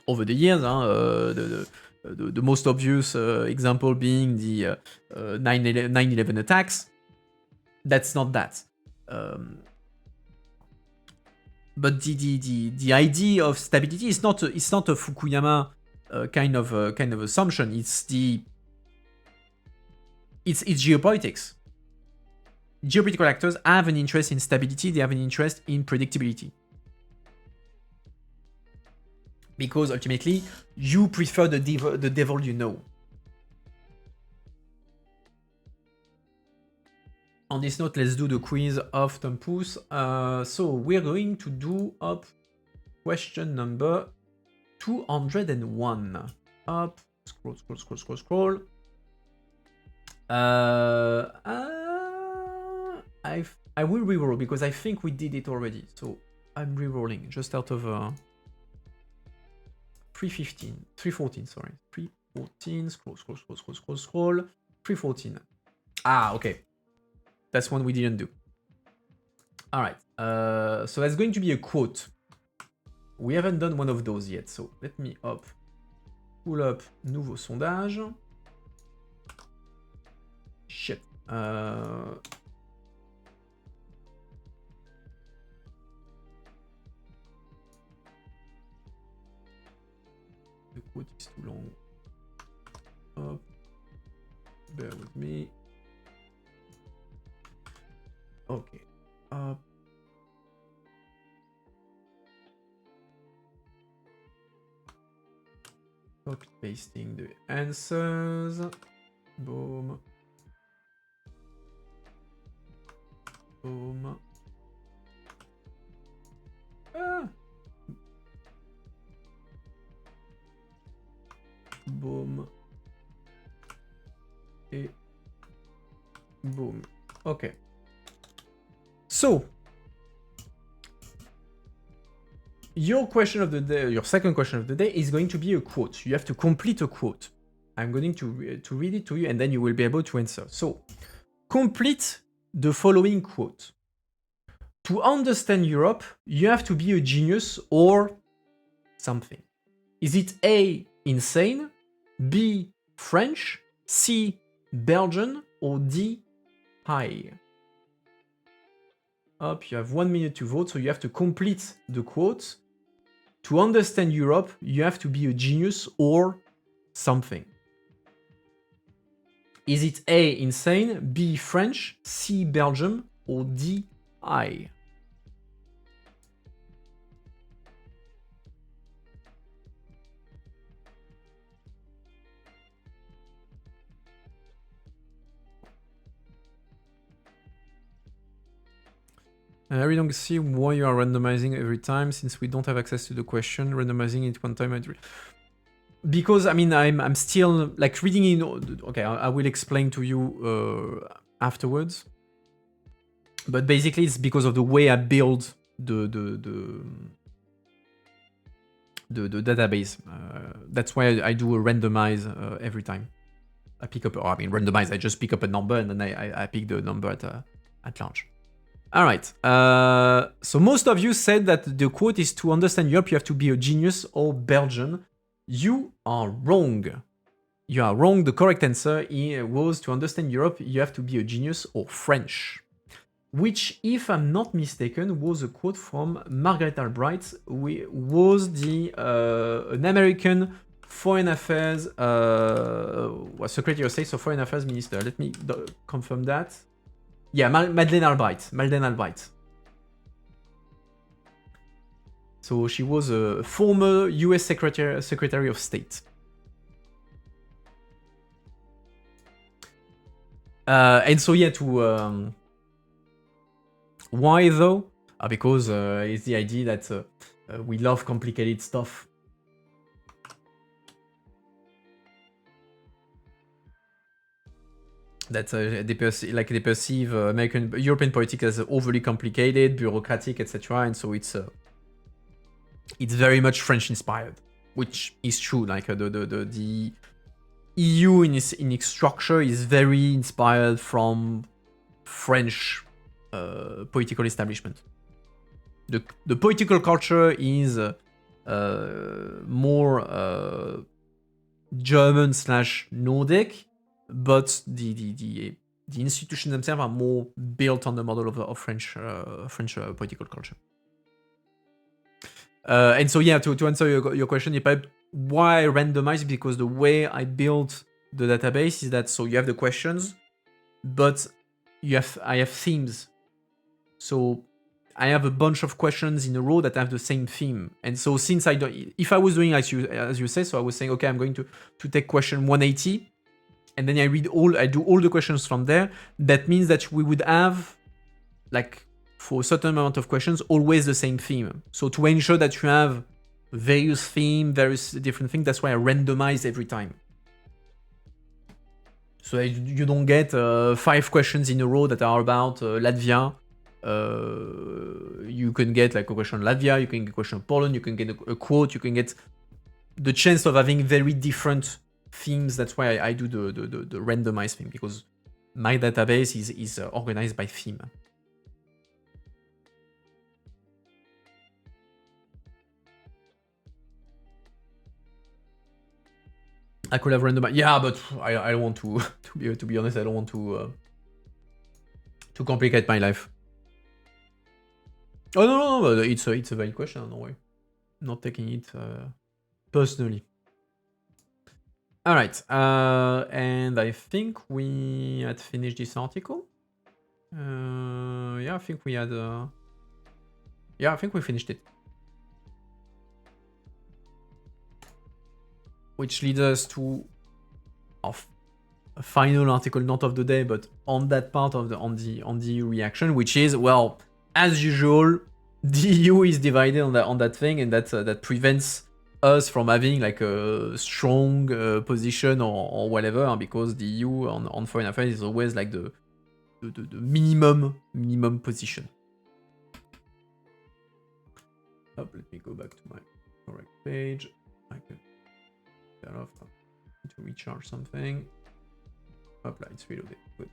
over the years, the most obvious example being the 9/11 attacks. That's not that. But the idea of stability is not a Fukuyama kind of assumption. It's geopolitics. Geopolitical actors have an interest in stability. They have an interest in predictability. Because ultimately, you prefer the devil you know. On this note, let's do the quiz of Tampus. So we're going to do up question number 201. Up, scroll. I will reroll because I think we did it already. So I'm rerolling just out of 314, sorry. 314, scroll. 314. Ah, okay. That's one we didn't do. All right. So that's going to be a quote. We haven't done one of those yet. So let me pull up nouveau sondage. Shit. The quote is too long. Bear with me. Okay. Copy pasting the answers. Boom. Boom. Ah. Boom. Et boom. Okay. So, your question of the day, your second question of the day is going to be a quote. You have to complete a quote. I'm going to read it to you and then you will be able to answer. So, complete the following quote. To understand Europe, you have to be a genius or something. Is it A, insane, B, French, C, Belgian, or D, high? Up, you have 1 minute to vote, so you have to complete the quote. To understand Europe, you have to be a genius or something. Is it A, insane, B, French, C, Belgium, or D, high? I really don't see why you are randomizing every time, since we don't have access to the question. Randomizing it one time, because I mean I'm still like reading in. Okay, I will explain to you afterwards. But basically, it's because of the way I build the database. That's why I do a randomize every time. I pick up, or I mean randomize. I just pick up a number and then I pick the number at launch. All right. So most of you said that the quote is to understand Europe, you have to be a genius or Belgian. You are wrong. You are wrong. The correct answer was to understand Europe, you have to be a genius or French. Which, if I'm not mistaken, was a quote from Margaret Albright, who was an American Foreign Affairs, Secretary of State, so Foreign Affairs Minister. Let me confirm that. Yeah, Madeleine Albright. Madeleine Albright. So she was a former US Secretary of State. And so yeah, to why though? Because it's the idea that we love complicated stuff. That they perceive European politics as overly complicated, bureaucratic, etc. And so it's very much French inspired, which is true. Like the EU in its structure is very inspired from French political establishment. The political culture is more German/Nordic, but the institutions themselves are more built on the model of French political culture. And so yeah, to answer your question, why randomize? Because the way I built the database is that so you have the questions, but I have themes. So I have a bunch of questions in a row that have the same theme. And so since if I was doing as you say, so I was saying, okay, I'm going to take question 180, and then I do all the questions from there. That means that we would have, like, for a certain amount of questions, always the same theme. So to ensure that you have various themes, various different things, that's why I randomize every time. So you don't get 5 questions in a row that are about Latvia. You can get like a question on Latvia, you can get a question on Poland, you can get a quote, you can get the chance of having very different themes. That's why I do the randomized thing, because my database is organized by theme. I could have randomized, yeah, but I don't want to be honest, I don't want to complicate my life. Oh no, it's a valid question, no way. Not taking it personally. All right, and I think we had finished this article. Yeah, I think we had. Yeah, I think we finished it. Which leads us to a final article, not of the day, but on that part of on the EU reaction, which is, well, as usual, the EU is divided on that thing, and that prevents us from having like a strong position or whatever, because the EU on foreign affairs is always like the minimum position. Let me go back to my correct page. I can turn off to recharge something. It's reloaded. Good.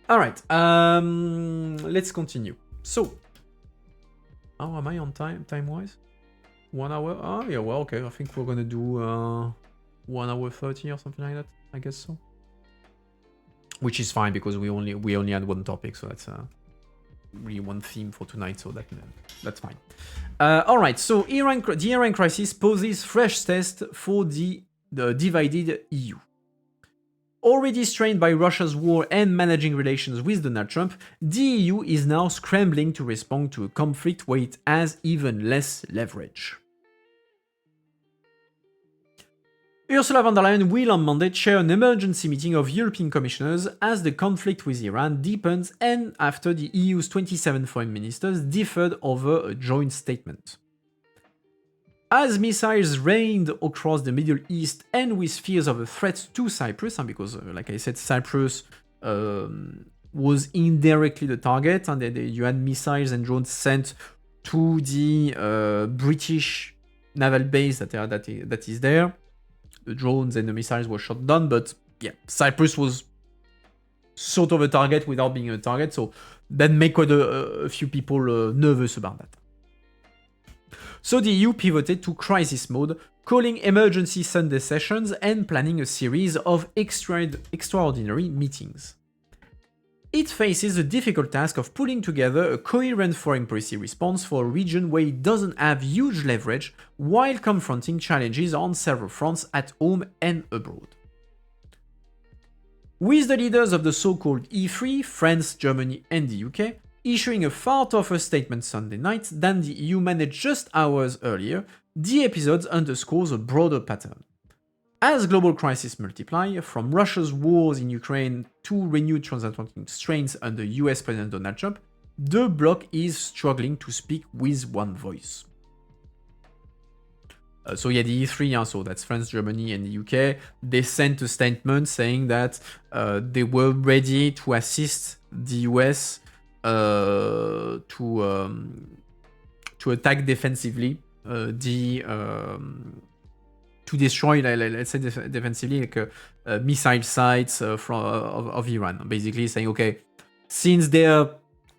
All right. Let's continue. So, how am I on time wise? 1 hour? Oh yeah. Well, okay. I think we're gonna do 1 hour 30 or something like that. I guess so. Which is fine because we only had one topic, so that's really one theme for tonight. So that's fine. All right. So the Iran crisis poses fresh test for the divided EU. Already strained by Russia's war and managing relations with Donald Trump, the EU is now scrambling to respond to a conflict where it has even less leverage. Ursula von der Leyen will on Monday chair an emergency meeting of European commissioners as the conflict with Iran deepens and after the EU's 27 foreign ministers differed over a joint statement. As missiles rained across the Middle East and with fears of a threat to Cyprus, because, like I said, Cyprus was indirectly the target, and you had missiles and drones sent to the British naval base that is there. The drones and the missiles were shot down, but yeah, Cyprus was sort of a target without being a target, so that made quite a few people nervous about that. So the EU pivoted to crisis mode, calling emergency Sunday sessions and planning a series of extraordinary meetings. It faces the difficult task of putting together a coherent foreign policy response for a region where it doesn't have huge leverage while confronting challenges on several fronts at home and abroad. With the leaders of the so-called E3, France, Germany and the UK, issuing a far tougher statement Sunday night than the EU managed just hours earlier, the episode underscores a broader pattern. As global crises multiply, from Russia's wars in Ukraine to renewed transatlantic strains under US President Donald Trump, the bloc is struggling to speak with one voice. So yeah, the E3, so that's France, Germany, and the UK, they sent a statement saying that they were ready to assist the US to attack defensively to destroy, let's say defensively, like missile sites of Iran. Basically saying, okay, since they're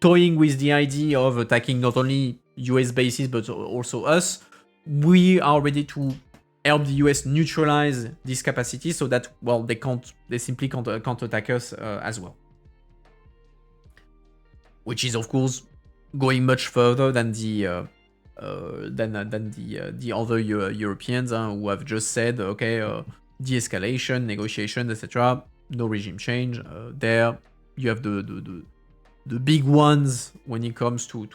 toying with the idea of attacking not only US bases but also us, we are ready to help the US neutralize this capacity so that, well, they simply can't attack us as well. Which is, of course, going much further than the other Europeans who have just said, okay, de-escalation, negotiations, etc. No regime change. There, you have the big ones when it comes to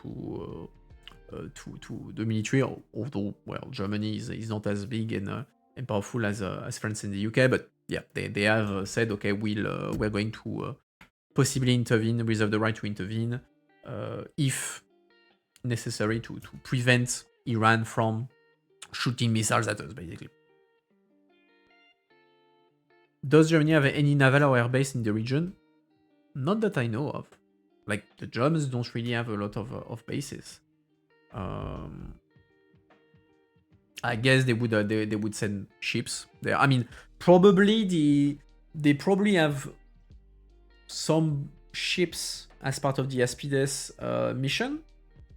the military. Although, well, Germany is not as big and powerful as France and the UK, but yeah, they have said, okay, we're going to possibly intervene, reserve the right to intervene if necessary to prevent Iran from shooting missiles at us, basically. Does Germany have any naval or air base in the region? Not that I know of. Like, the Germans don't really have a lot of bases. I guess they would send ships there. I mean, probably they probably have some ships as part of the Aspides mission,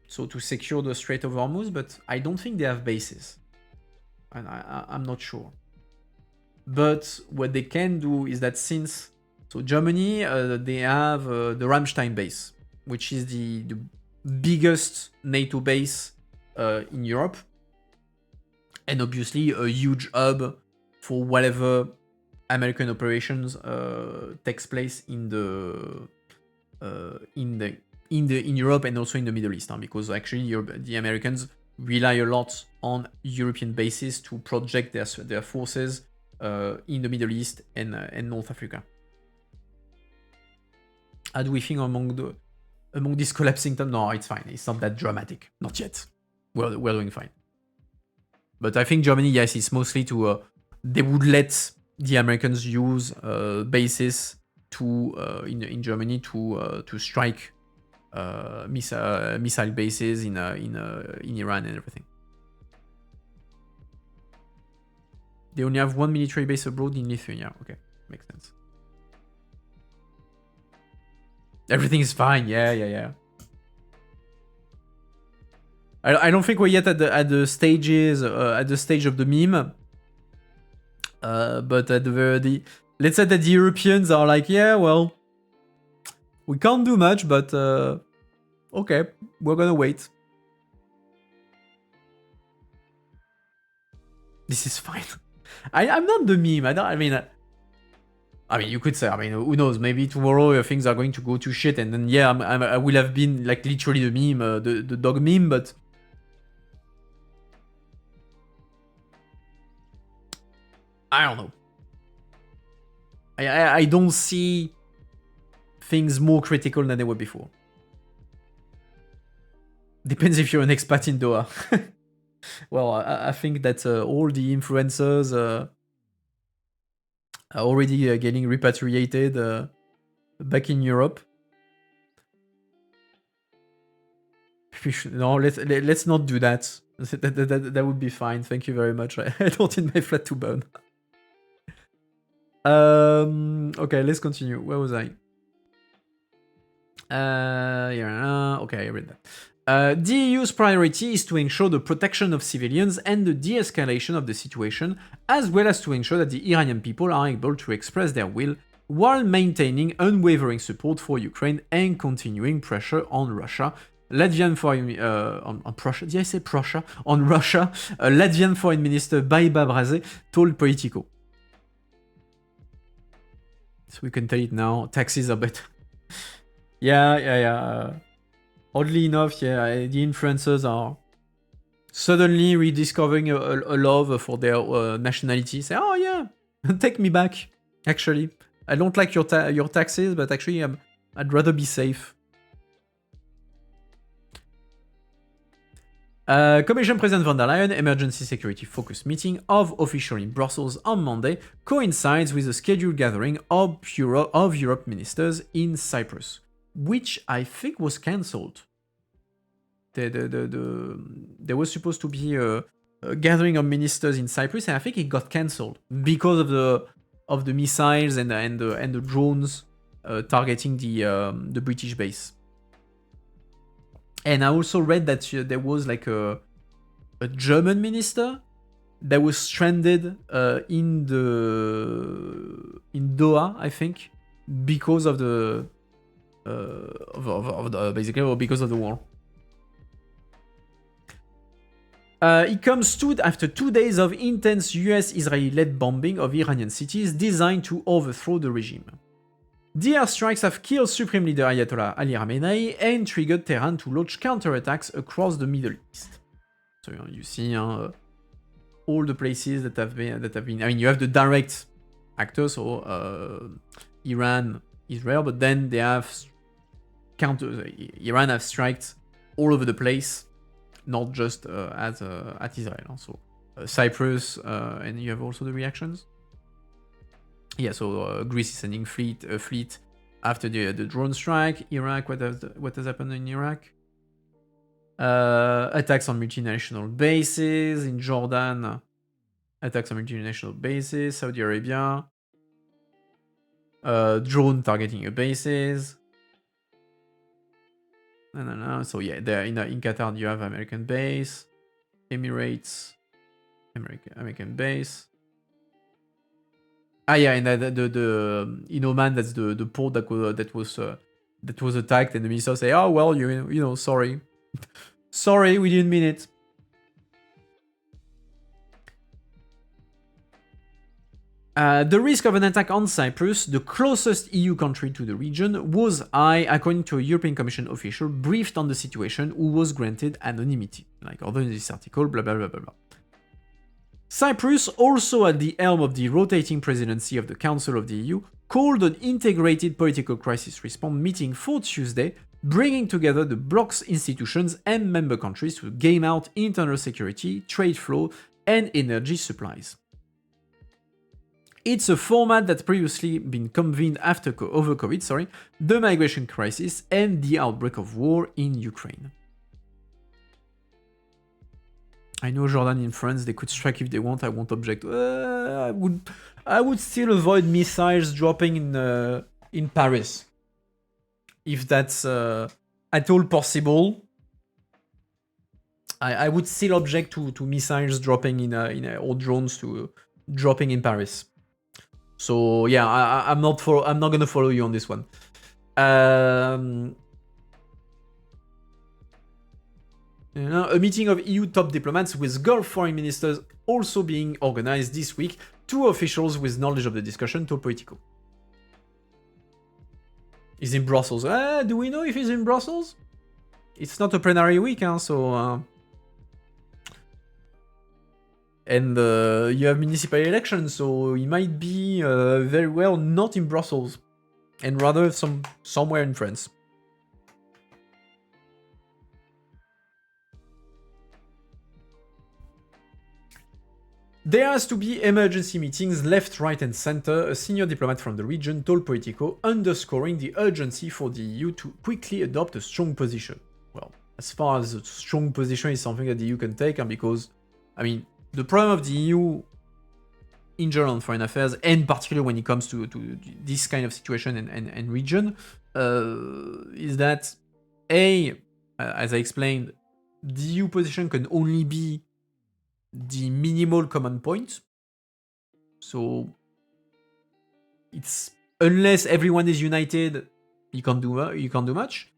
so to secure the Strait of Hormuz, but I don't think they have bases. And I'm not sure. But what they can do is that since... So Germany, they have the Ramstein base, which is the biggest NATO base in Europe. And obviously a huge hub for whatever American operations takes place in Europe and also in the Middle East, because actually the Americans rely a lot on European bases to project their forces in the Middle East and North Africa. How do we think among this collapsing time? No, it's fine. It's not that dramatic. Not yet. We're doing fine. But I think Germany, yes, it's mostly to they would let the Americans use bases in Germany to strike missile bases in Iran and everything. They only have one military base abroad in Lithuania. Okay, makes sense. Everything is fine. Yeah. I don't think we're yet at the stage of the meme. But at let's say that the Europeans are like, yeah, well, we can't do much, but okay, we're gonna wait. This is fine. I'm not the meme. I mean, you could say. I mean, who knows? Maybe tomorrow things are going to go to shit, and then yeah, I will have been like literally the meme, the dog meme. But I don't know. I don't see things more critical than they were before. Depends if you're an expat in Doha. Well, I think that all the influencers are already getting repatriated back in Europe. No, let's not do that. That would be fine. Thank you very much. I don't need my flat to burn. Okay, let's continue. Where was I? Yeah, okay, I read that. The EU's priority is to ensure the protection of civilians and the de-escalation of the situation, as well as to ensure that the Iranian people are able to express their will while maintaining unwavering support for Ukraine and continuing pressure on Russia. Latvian Foreign on Prussia, did I say Prussia? On Russia, Latvian Foreign Minister Baiba Braze told Politico. So we can tell it now. Taxes are better. Yeah. Oddly enough, yeah, the influencers are suddenly rediscovering a love for their nationality. Say, oh yeah, take me back. Actually, I don't like your taxes, but actually, I'd rather be safe. Commission President von der Leyen emergency security focus meeting of official in Brussels on Monday coincides with a scheduled gathering of Europe ministers in Cyprus, which I think was cancelled. There was supposed to be a gathering of ministers in Cyprus, and I think it got cancelled because of the missiles and the drones targeting the British base. And I also read that there was like a German minister that was stranded in Doha, I think, because of the basically, or because of the war. It comes after 2 days of intense US-Israeli-led bombing of Iranian cities designed to overthrow the regime. The airstrikes have killed Supreme Leader Ayatollah Ali Khamenei and triggered Tehran to launch counterattacks across the Middle East. So you see all the places that have been. I mean, you have the direct actors, so Iran, Israel, but then they have Iran have striked all over the place, not just at Israel. So Cyprus, and you have also the reactions. Yeah, so Greece is sending a fleet after the drone strike. Iraq, what has happened in Iraq? Attacks on multinational bases in Jordan. Attacks on multinational bases. Saudi Arabia. Drone targeting bases. No. So yeah, there in Qatar you have American base, Emirates, American base. Ah yeah, and the in Oman, that's the port that was attacked, and the minister say, oh well, you know, sorry, sorry, we didn't mean it. The risk of an attack on Cyprus, the closest EU country to the region, was high, according to a European Commission official briefed on the situation, who was granted anonymity. Like other in this article, blah blah blah blah blah. Cyprus, also at the helm of the rotating presidency of the Council of the EU, called an integrated political crisis response meeting for Tuesday, bringing together the bloc's institutions and member countries to game out internal security, trade flow, and energy supplies. It's a format that's previously been convened over COVID, the migration crisis, and the outbreak of war in Ukraine. I know Jordan in France, they could strike if they want, I won't object. I would still avoid missiles dropping in Paris. If that's at all possible. I would still object to missiles dropping or drones to dropping in Paris. So yeah, I'm not gonna follow you on this one. You know, a meeting of EU top diplomats with Gulf foreign ministers also being organized this week. 2 officials with knowledge of the discussion told Politico. He's in Brussels. Do we know if he's in Brussels? It's not a plenary week, huh, so... And you have municipal elections, so he might be very well not in Brussels, and rather somewhere in France. There has to be emergency meetings left, right, and center, a senior diplomat from the region told Politico, underscoring the urgency for the EU to quickly adopt a strong position. Well, as far as a strong position is something that the EU can take, and because, I mean, the problem of the EU in general on foreign affairs, and particularly when it comes to this kind of situation and region, is that, as I explained, the EU position can only be the minimal common point. So it's unless everyone is united, you can't do much.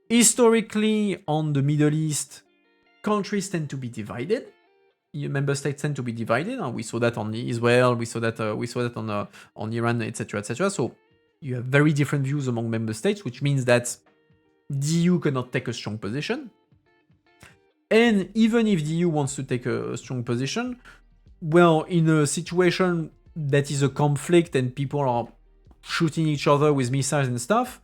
Historically, on the Middle East, countries tend to be divided. Member states tend to be divided. We saw that on Israel. We saw that on Iran, etc., etc. So you have very different views among member states, which means that the EU cannot take a strong position. And even if the EU wants to take a strong position, well, in a situation that is a conflict and people are shooting each other with missiles and stuff,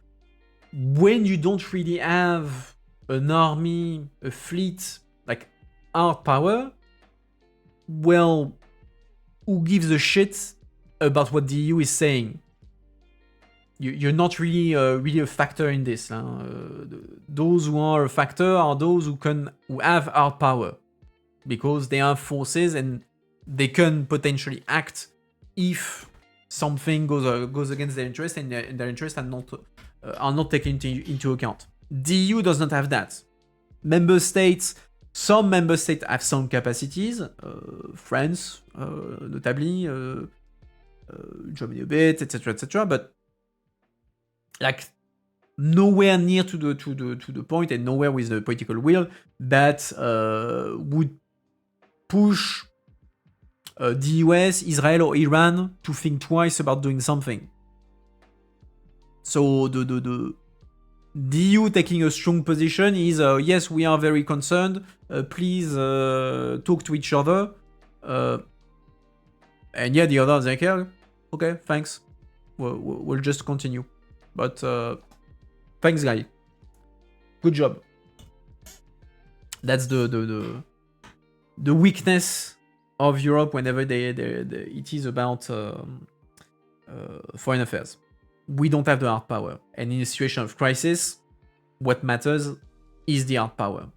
when you don't really have an army, a fleet, like hard power, well, who gives a shit about what the EU is saying? You're not really a factor in this. Those who are a factor are those who have hard power, because they have forces and they can potentially act if something goes against their interest, and their interests are not taken into account. The EU does not have that. Some member states have some capacities. France, notably, Germany a bit, etc., etc. But like nowhere near to the point, and nowhere with the political will that would push the US, Israel, or Iran to think twice about doing something. So the EU taking a strong position is yes, we are very concerned. Please talk to each other. And yeah, the others like, yeah, okay, thanks. We'll just continue. But thanks, guy. Good job. That's the weakness of Europe whenever it is about foreign affairs. We don't have the hard power, and in a situation of crisis, what matters is the hard power.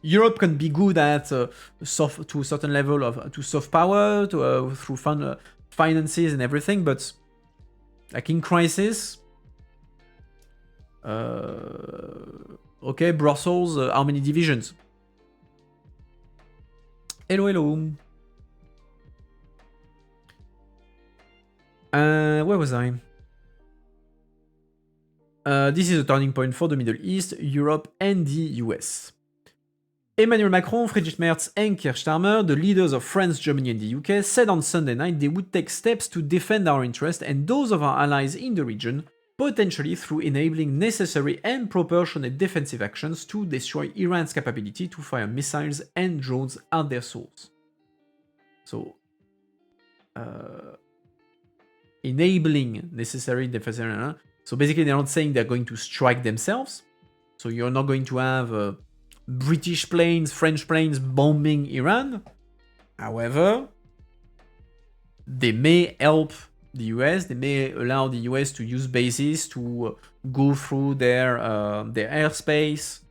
Europe can be good at to a certain level of soft power through finances and everything, but like in crisis, okay, Brussels, how many divisions? Hello. Where was I? This is a turning point for the Middle East, Europe, and the US. Emmanuel Macron, Friedrich Merz, and Keir Starmer, the leaders of France, Germany, and the UK, said on Sunday night they would take steps to defend our interests and those of our allies in the region, potentially through enabling necessary and proportionate defensive actions to destroy Iran's capability to fire missiles and drones at their source. So, enabling necessary defensive. So basically, they're not saying they're going to strike themselves. So you're not going to have British planes, French planes bombing Iran. However, they may help the US. They may allow the US to use bases to go through their airspace,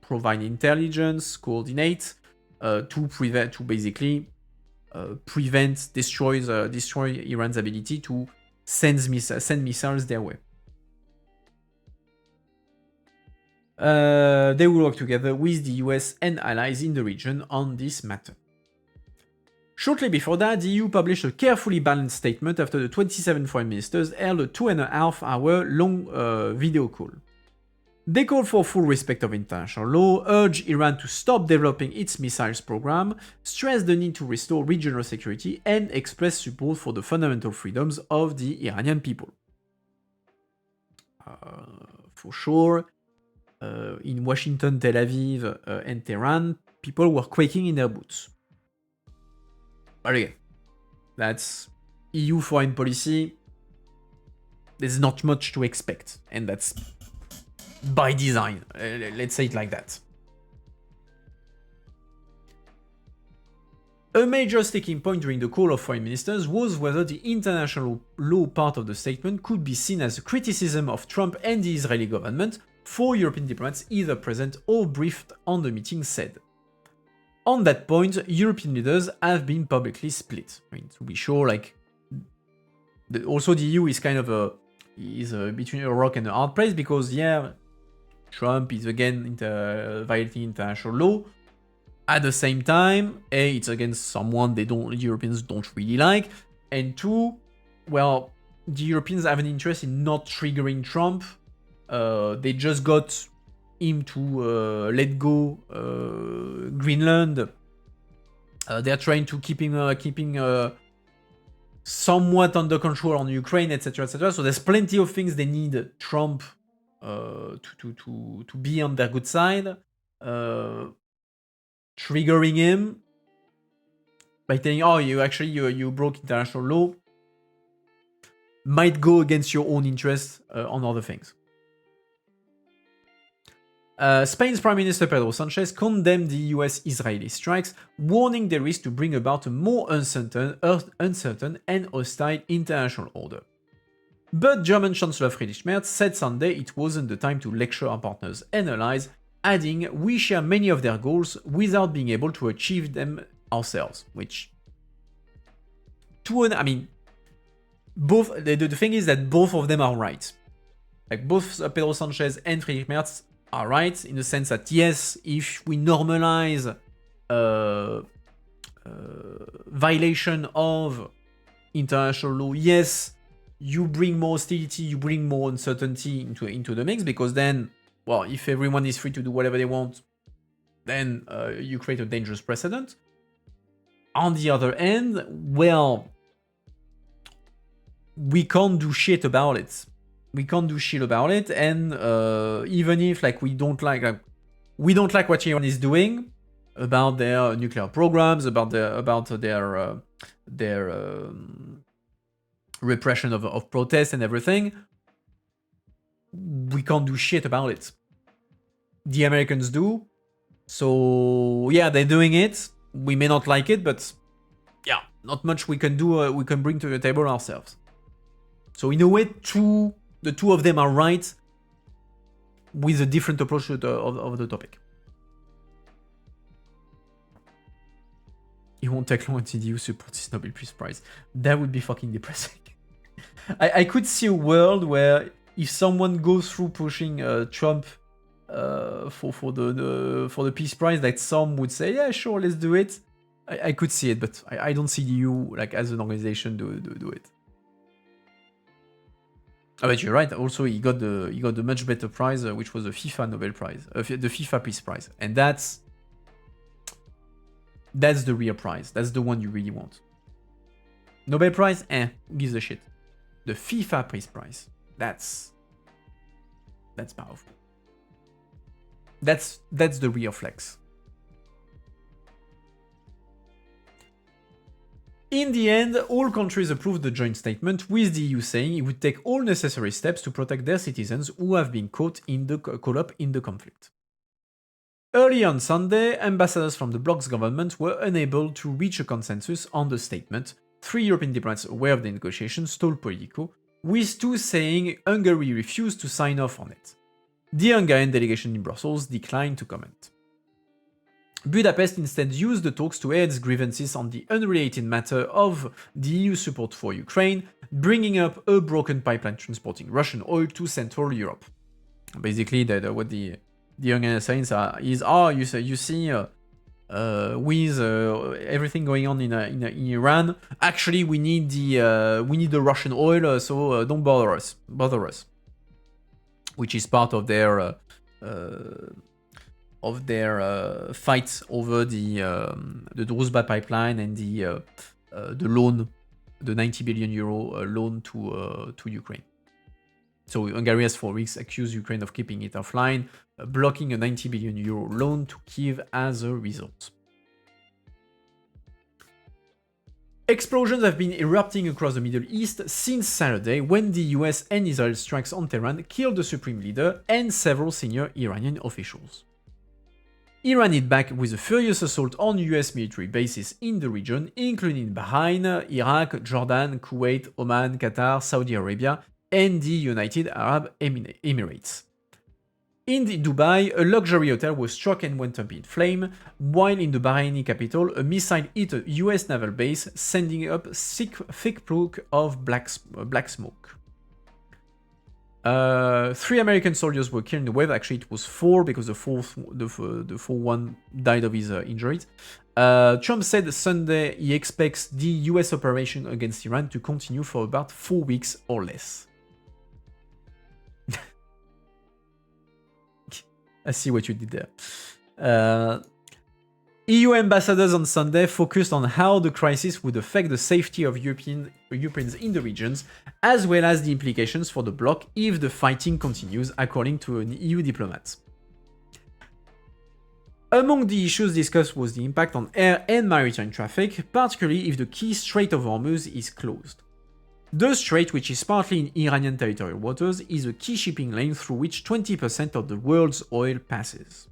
provide intelligence, coordinate, to basically destroy Iran's ability to send missiles their way. They will work together with the US and allies in the region on this matter. Shortly before that, the EU published a carefully balanced statement after the 27 foreign ministers held a 2.5-hour long video call. They called for full respect of international law, urged Iran to stop developing its missiles program, stressed the need to restore regional security, and expressed support for the fundamental freedoms of the Iranian people. For sure, in Washington, Tel Aviv, and Tehran, people were quaking in their boots. But again, that's EU foreign policy. There's not much to expect, and that's by design. Let's say it like that. A major sticking point during the call of foreign ministers was whether the international law part of the statement could be seen as a criticism of Trump and the Israeli government. 4 European diplomats either present or briefed on the meeting said. On that point, European leaders have been publicly split. I mean, to be sure, like, also the EU is kind of between a rock and a hard place because, yeah, Trump is again violating international law. At the same time, A, it's against someone Europeans don't really like, and 2, well, the Europeans have an interest in not triggering Trump. They just got him to let go Greenland. They're trying to keeping somewhat under control on Ukraine, etc., etc. So there's plenty of things they need Trump to be on their good side. Triggering him by telling, oh, you broke international law, might go against your own interests on other things. Spain's Prime Minister Pedro Sanchez condemned the US-Israeli strikes, warning the risk to bring about a more uncertain and hostile international order. But German Chancellor Friedrich Merz said Sunday it wasn't the time to lecture our partners and allies, adding, we share many of their goals without being able to achieve them ourselves, which... I mean, both the thing is that both of them are right. Like, both Pedro Sanchez and Friedrich Merz are right, in the sense that, yes, if we normalize violation of international law, yes, you bring more hostility, you bring more uncertainty into the mix, because then, well, if everyone is free to do whatever they want, then you create a dangerous precedent. On the other end, well, we can't do shit about it. And even if, like, we don't like what Iran is doing about their nuclear programs, about their repression of protests and everything, we can't do shit about it. The Americans do. So yeah, they're doing it. We may not like it, but yeah, not much we can do. We can bring to the table ourselves. So in a way, the two of them are right, with a different approach of the topic. It won't take long until the EU supports this Nobel Peace Prize. That would be fucking depressing. I could see a world where if someone goes through pushing Trump for the Peace Prize, that some would say, yeah, sure, let's do it. I could see it, but I don't see the EU, like, as an organization do it. Oh, but you're right. Also, he got the much better prize, which was the FIFA Nobel Prize, the FIFA Peace Prize, and that's the real prize. That's the one you really want. Nobel Prize, who gives a shit? The FIFA Peace Prize. That's powerful. That's the real flex. In the end, all countries approved the joint statement, with the EU saying it would take all necessary steps to protect their citizens who have been caught up in the conflict. Early on Sunday, ambassadors from the bloc's government were unable to reach a consensus on the statement. 3 European diplomats aware of the negotiations told Politico, with 2 saying Hungary refused to sign off on it. The Hungarian delegation in Brussels declined to comment. Budapest instead used the talks to air its grievances on the unrelated matter of the EU support for Ukraine, bringing up a broken pipeline transporting Russian oil to Central Europe. Basically, what the Hungarian saying is, you see, with everything going on in Iran, actually we need the Russian oil, so don't bother us, which is part of their fight over the Druzhba pipeline and the loan, the 90 billion euro loan to Ukraine. So Hungary has 4 weeks accused Ukraine of keeping it offline, blocking a 90 billion euro loan to Kyiv as a result. Explosions have been erupting across the Middle East since Saturday when the US and Israel strikes on Tehran killed the supreme leader and several senior Iranian officials. Iran hit back with a furious assault on US military bases in the region, including Bahrain, Iraq, Jordan, Kuwait, Oman, Qatar, Saudi Arabia, and the United Arab Emirates. In Dubai, a luxury hotel was struck and went up in flame, while in the Bahraini capital, a missile hit a US naval base, sending up thick cloak of black smoke. 3 American soldiers were killed in the wave. Actually, it was 4 because the fourth one died of his injuries. Trump said Sunday he expects the US operation against Iran to continue for about 4 weeks or less. I see what you did there. EU ambassadors on Sunday focused on how the crisis would affect the safety of Europeans in the regions, as well as the implications for the bloc if the fighting continues, according to an EU diplomat. Among the issues discussed was the impact on air and maritime traffic, particularly if the key Strait of Hormuz is closed. The strait, which is partly in Iranian territorial waters, is a key shipping lane through which 20% of the world's oil passes.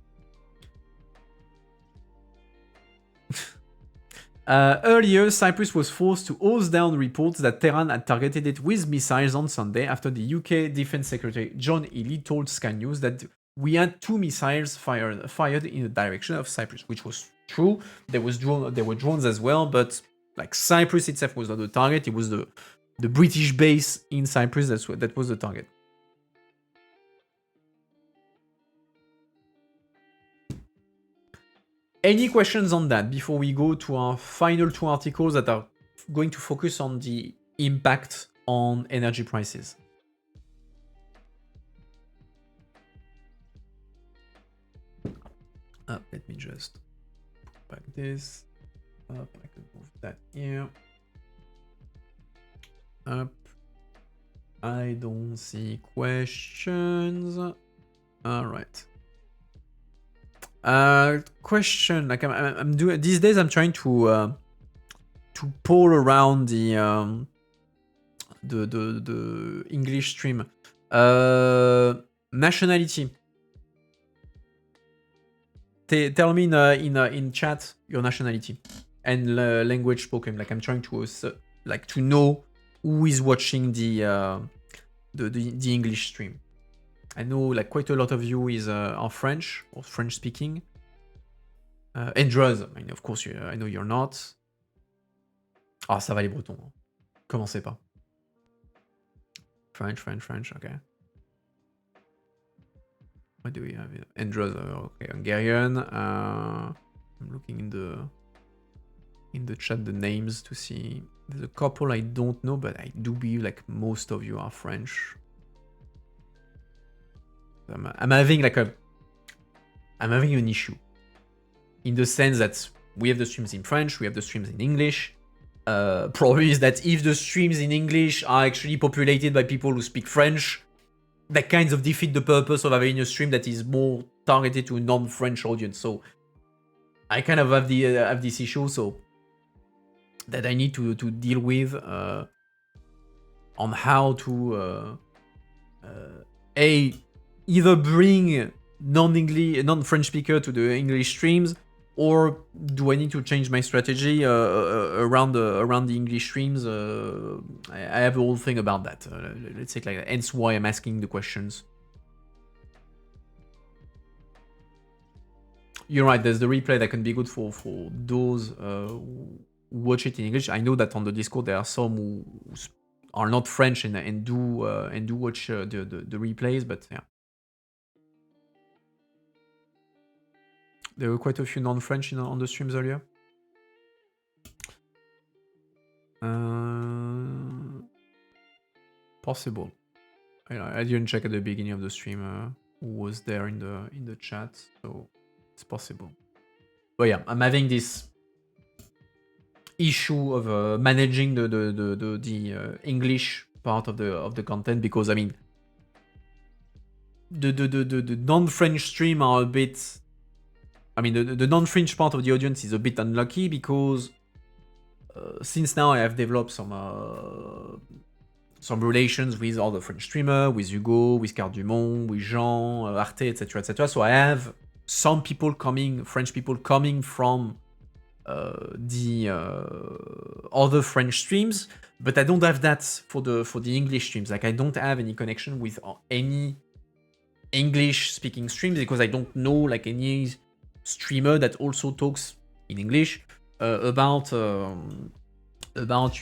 Earlier, Cyprus was forced to hose down reports that Tehran had targeted it with missiles on Sunday after the UK Defense Secretary John Healey told Sky News that we had 2 missiles fired in the direction of Cyprus, which was true. There were drones as well, but like Cyprus itself was not the target. It was the British base in Cyprus that was the target. Any questions on that before we go to our final 2 articles that are going to focus on the impact on energy prices? Let me just put back this. Up, I can move that here. Up. I don't see questions. All right. Question. Like I'm doing these days. I'm trying to poll around the English stream. Nationality. Tell me in chat your nationality and language spoken. Like I'm trying to to know who is watching the English stream. I know like quite a lot of you are French or French speaking. Andrews, I mean, of course, I know you're not. Ah, ça va les Bretons. Commencez pas. French, okay. What do we have here? Andrews, okay, Hungarian. I'm looking in the chat the names to see. There's a couple I don't know, but I do believe like most of you are French. I'm having an issue in the sense that we have the streams in French, we have the streams in English. Problem is that if the streams in English are actually populated by people who speak French, that kind of defeat the purpose of having a stream that is more targeted to a non-French audience. So I kind of have this issue, so that I need to deal with on how to either bring non-French speaker to the English streams, or do I need to change my strategy around the English streams? I have a whole thing about that. Let's say it like that. Hence why I'm asking the questions. You're right. There's the replay that can be good for those who watch it in English. I know that on the Discord there are some who are not French and do watch the replays, but yeah. There were quite a few non-French on the streams earlier. Possible. I didn't check at the beginning of the stream who was there in the chat, so it's possible. But yeah, I'm having this issue of managing the English part of the content, because I mean the non-French stream are a bit. I mean the non-French part of the audience is a bit unlucky, because since now I have developed some relations with other French streamers, with Hugo, with Carl Dumont, with Jean, Arte, etc., etc. So I have some people coming, French people coming from the other French streams, but I don't have that for the English streams. Like I don't have any connection with any English-speaking streams, because I don't know like any streamer that also talks in English about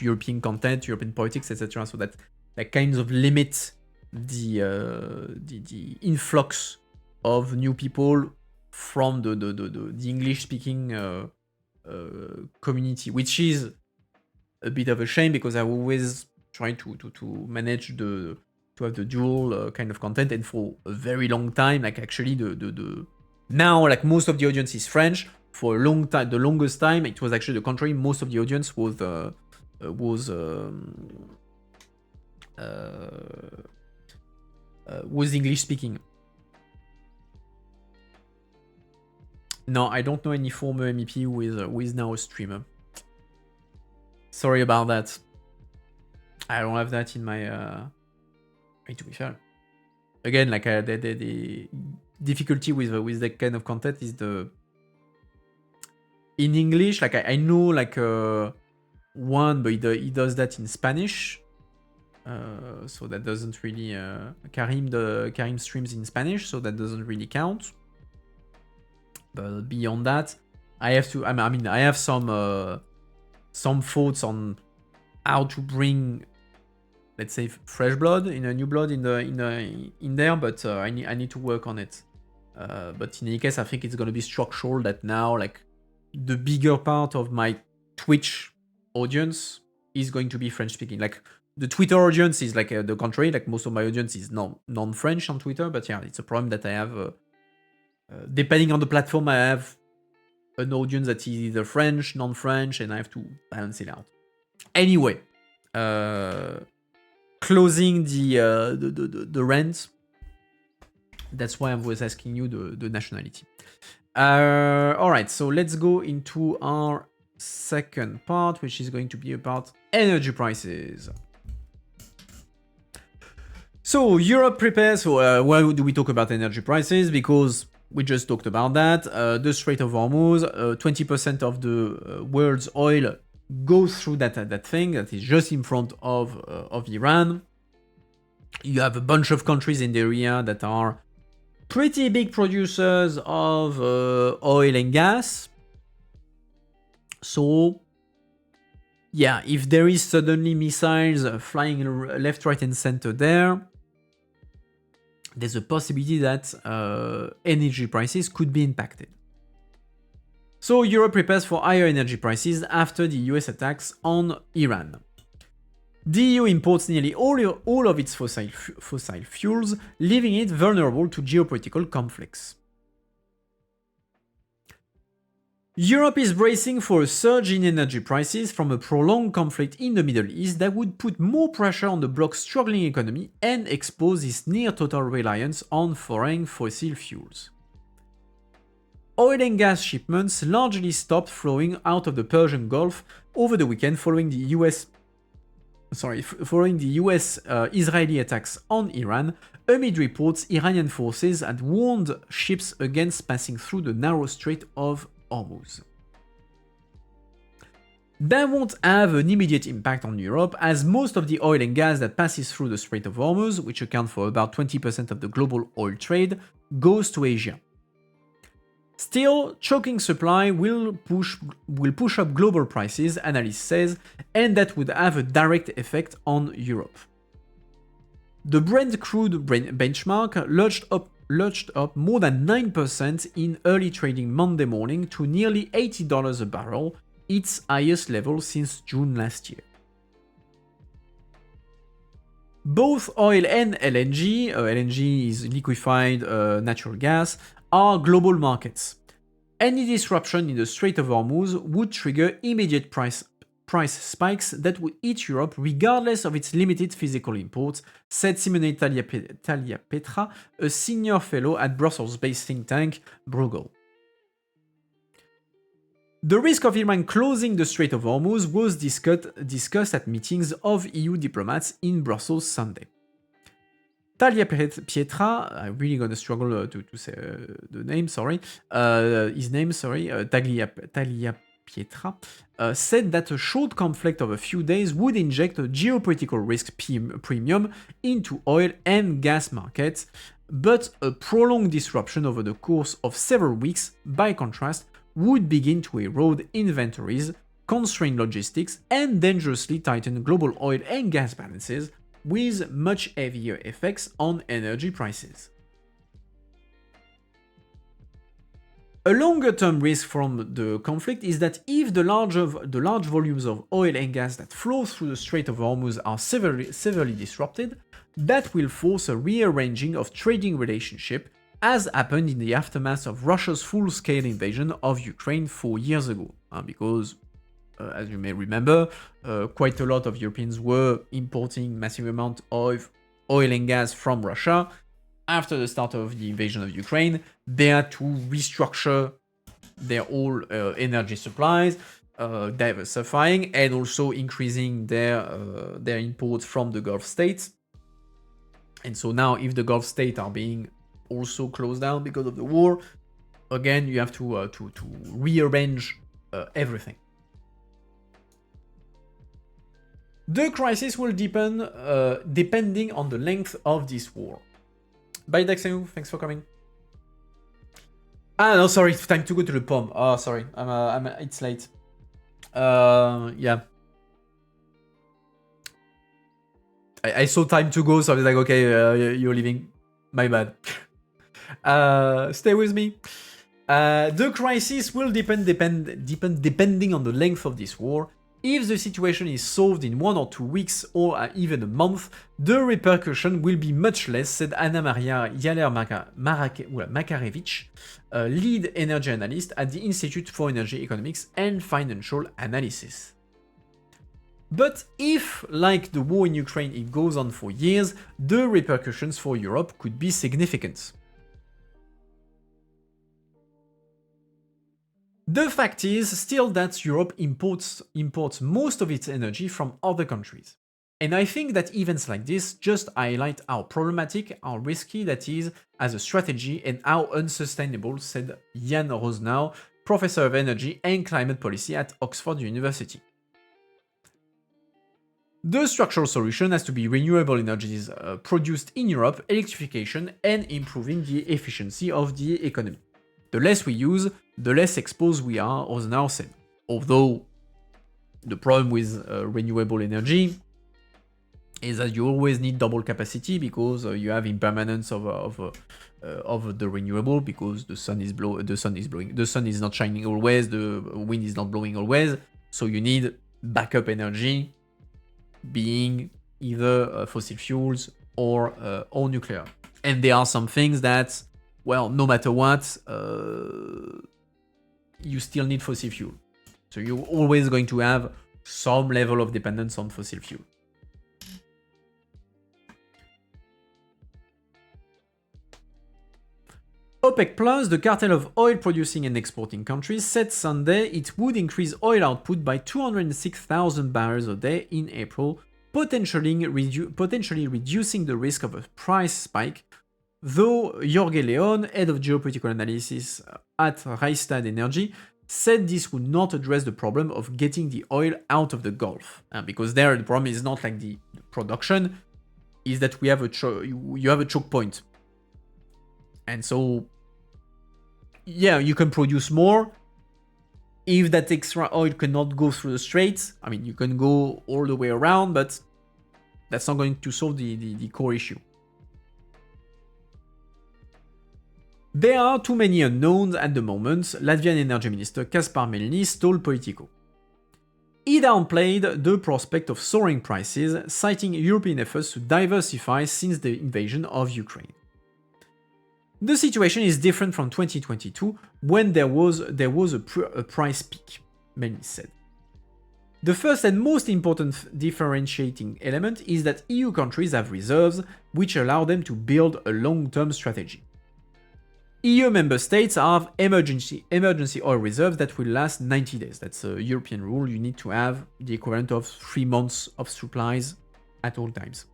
European content, European politics, etc. So that kind of limits the influx of new people from the English-speaking community, which is a bit of a shame, because I always try to manage to have the dual kind of content, and for a very long time, like actually now like most of the audience is French. For a long time, the longest time, it was actually the contrary. Most of the audience was English speaking. No, I don't know any former MEP who is now a streamer. Sorry about that. I don't have that in my. To be fair, again, like the difficulty with that kind of content is in English. Like I know like one, but he does that in Spanish. So that doesn't really Karim streams in Spanish, so that doesn't really count. But beyond that, I have to. I mean, I have some thoughts on how to bring, let's say, fresh blood in a new blood in there, but I need to work on it. But in any case, I think it's gonna be structural that now, like, the bigger part of my Twitch audience is going to be French speaking. Like the Twitter audience is like the contrary. Like most of my audience is non-French on Twitter, but yeah, it's a problem that I have. Depending on the platform, I have an audience that is either French, non-French, and I have to balance it out. Anyway, closing the rent. That's why I was asking you the nationality. All right, so let's go into our second part, which is going to be about energy prices. So Europe prepares for, why do we talk about energy prices? Because we just talked about that. The Strait of Hormuz, 20% of the world's oil goes through that thing that is just in front of Iran. You have a bunch of countries in the area that are pretty big producers of oil and gas. So, yeah, if there is suddenly missiles flying left, right, and center there, there's a possibility that energy prices could be impacted. So Europe prepares for higher energy prices after the US attacks on Iran. The EU imports nearly all of its fossil fuels, leaving it vulnerable to geopolitical conflicts. Europe is bracing for a surge in energy prices from a prolonged conflict in the Middle East that would put more pressure on the bloc's struggling economy and expose its near-total reliance on foreign fossil fuels. Oil and gas shipments largely stopped flowing out of the Persian Gulf over the weekend following the US-Israeli attacks on Iran, amid reports Iranian forces had warned ships against passing through the narrow Strait of Hormuz. That won't have an immediate impact on Europe, as most of the oil and gas that passes through the Strait of Hormuz, which account for about 20% of the global oil trade, goes to Asia. Still, choking supply will push up global prices, analyst says, and that would have a direct effect on Europe. The Brent crude benchmark lurched up more than 9% in early trading Monday morning to nearly $80 a barrel, its highest level since June last year. Both oil and LNG, LNG is liquefied natural gas, are global markets. Any disruption in the Strait of Hormuz would trigger immediate price spikes that would hit Europe regardless of its limited physical imports, said Simone Tagliapietra, a senior fellow at Brussels-based think tank Bruegel. The risk of Iran closing the Strait of Hormuz was discussed at meetings of EU diplomats in Brussels Sunday. Tagliapietra, I'm really gonna struggle to say the name, sorry. His name, sorry, Tagliapietra, said that a short conflict of a few days would inject a geopolitical risk premium into oil and gas markets, but a prolonged disruption over the course of several weeks, by contrast, would begin to erode inventories, constrain logistics, and dangerously tighten global oil and gas balances, with much heavier effects on energy prices. A longer-term risk from the conflict is that if the large volumes of oil and gas that flow through the Strait of Hormuz are severely disrupted, that will force a rearranging of trading relationship, as happened in the aftermath of Russia's full-scale invasion of Ukraine 4 years ago, because as you may remember, quite a lot of Europeans were importing massive amount of oil and gas from Russia. After the start of the invasion of Ukraine, they had to restructure their whole energy supplies, diversifying and also increasing their imports from the Gulf states. And so now, if the Gulf states are being also closed down because of the war, again, you have to rearrange everything. The crisis will deepen depending on the length of this war. Bye, Daxenu. Thanks for coming. Ah, no, sorry. It's time to go to the poem. Oh, sorry. It's late. Yeah. I saw time to go, so I was like, okay, you're leaving. My bad. Stay with me. The crisis will depend depending on the length of this war. If the situation is solved in 1 or 2 weeks or even a month, the repercussion will be much less, said Anna Maria Makarevich, a lead energy analyst at the Institute for Energy Economics and Financial Analysis. But if, like the war in Ukraine, it goes on for years, the repercussions for Europe could be significant. The fact is still that Europe imports most of its energy from other countries. And I think that events like this just highlight how problematic, how risky that is as a strategy and how unsustainable, said Jan Rosnau, professor of energy and climate policy at Oxford University. The structural solution has to be renewable energies produced in Europe, electrification, and improving the efficiency of the economy. The less we use, the less exposed we are, Rosnau said. Although the problem with renewable energy is that you always need double capacity because you have impermanence of the renewable, because the sun is not shining always, the wind is not blowing always, so you need backup energy, being either fossil fuels or nuclear. And there are some things that, well, no matter what, you still need fossil fuel. So you're always going to have some level of dependence on fossil fuel. OPEC Plus, the cartel of oil producing and exporting countries, said Sunday it would increase oil output by 206,000 barrels a day in April, potentially reducing the risk of a price spike, though Jorge Leon, head of geopolitical analysis at Rystad Energy, said this would not address the problem of getting the oil out of the Gulf. Because there the problem is not like the production, is that we have you have a choke point. And so, yeah, you can produce more. If that extra oil cannot go through the straits, I mean, you can go all the way around, but that's not going to solve the core issue. There are too many unknowns at the moment, Latvian Energy Minister Kaspar Melnis told Politico. He downplayed the prospect of soaring prices, citing European efforts to diversify since the invasion of Ukraine. The situation is different from 2022, when there was a price peak, Melnis said. The first and most important differentiating element is that EU countries have reserves, which allow them to build a long-term strategy. EU member states have emergency oil reserves that will last 90 days. That's a European rule. You need to have the equivalent of 3 months of supplies at all times.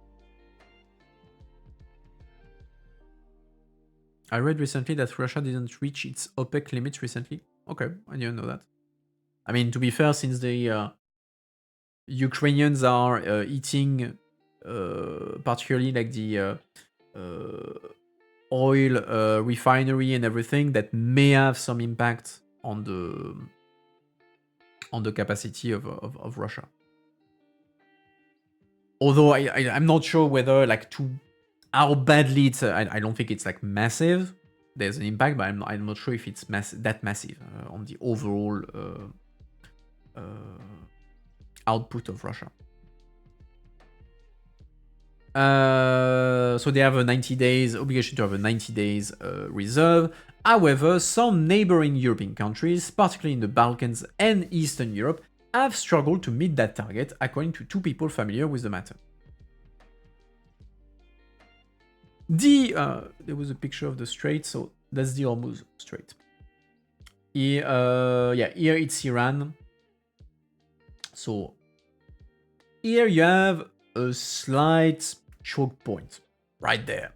I read recently that Russia didn't reach its OPEC limits recently. Okay, I didn't know that. I mean, to be fair, since the Ukrainians are eating particularly like the oil refinery and everything, that may have some impact on the capacity of Russia. Although I'm not sure whether like how badly it's. I don't think it's like massive. There's an impact, but I'm not sure if it's that massive on the overall output of Russia. So they have a 90 days obligation to have a 90 days reserve. However, some neighboring European countries, particularly in the Balkans and Eastern Europe, have struggled to meet that target, according to 2 people familiar with the matter. There was a picture of the strait, so that's the Hormuz Strait. Here it's Iran. So here you have a slight choke point right there.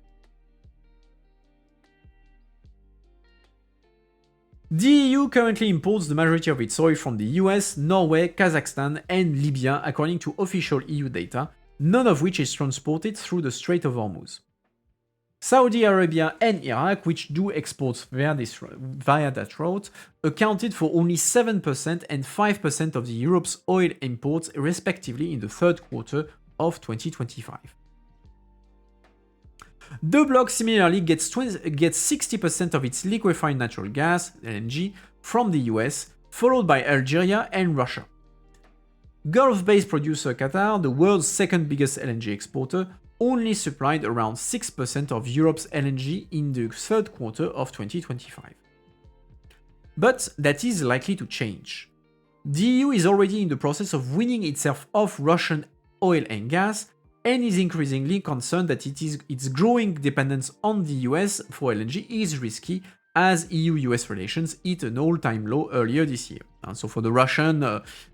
The EU currently imports the majority of its oil from the US, Norway, Kazakhstan, and Libya, according to official EU data, none of which is transported through the Strait of Hormuz. Saudi Arabia and Iraq, which do exports via that route, accounted for only 7% and 5% of the Europe's oil imports, respectively, in the third quarter of 2025. The bloc similarly gets 60% of its liquefied natural gas, LNG, from the US, followed by Algeria and Russia. Gulf-based producer Qatar, the world's second biggest LNG exporter, only supplied around 6% of Europe's LNG in the third quarter of 2025. But that is likely to change. The EU is already in the process of weaning itself off Russian oil and gas, and is increasingly concerned that its growing dependence on the US for LNG is risky, as EU-US relations hit an all-time low earlier this year. And so for the Russian,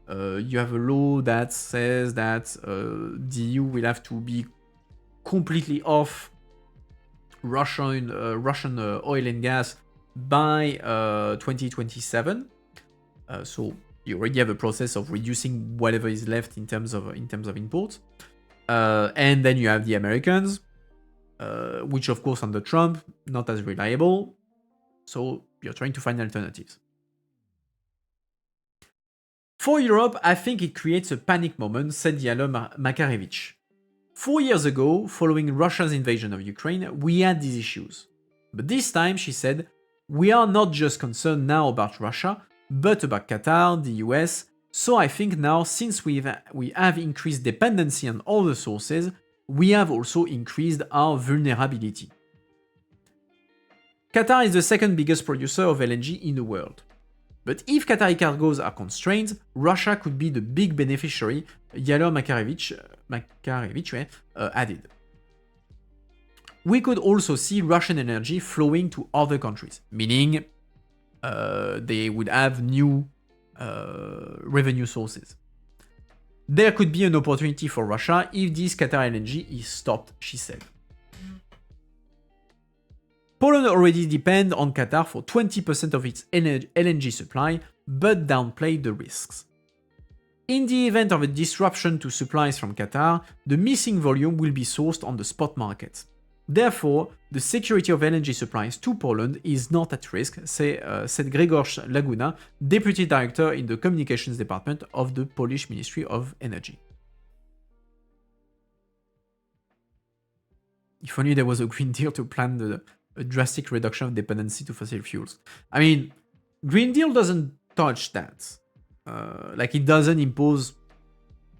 you have a law that says that the EU will have to be completely off Russian oil and gas by 2027. So you already have a process of reducing whatever is left in terms of imports. And then you have the Americans, which of course under Trump, not as reliable. So you're trying to find alternatives. For Europe, I think it creates a panic moment, said Diallo Makarevich. 4 years ago, following Russia's invasion of Ukraine, we had these issues. But this time, she said, we are not just concerned now about Russia, but about Qatar, the US. So I think now, since we have increased dependency on other sources, we have also increased our vulnerability. Qatar is the second biggest producer of LNG in the world. But if Qatari cargoes are constrained, Russia could be the big beneficiary, Diallo Makarevich added. We could also see Russian energy flowing to other countries, meaning they would have new revenue sources. There could be an opportunity for Russia if this Qatar LNG is stopped, she said. Poland already depends on Qatar for 20% of its LNG supply, but downplayed the risks. In the event of a disruption to supplies from Qatar, the missing volume will be sourced on the spot market. Therefore, the security of LNG supplies to Poland is not at risk, said Grzegorz Laguna, Deputy Director in the Communications Department of the Polish Ministry of Energy. If only there was a Green Deal to plan a drastic reduction of dependency to fossil fuels. I mean, Green Deal doesn't touch that. Like it doesn't impose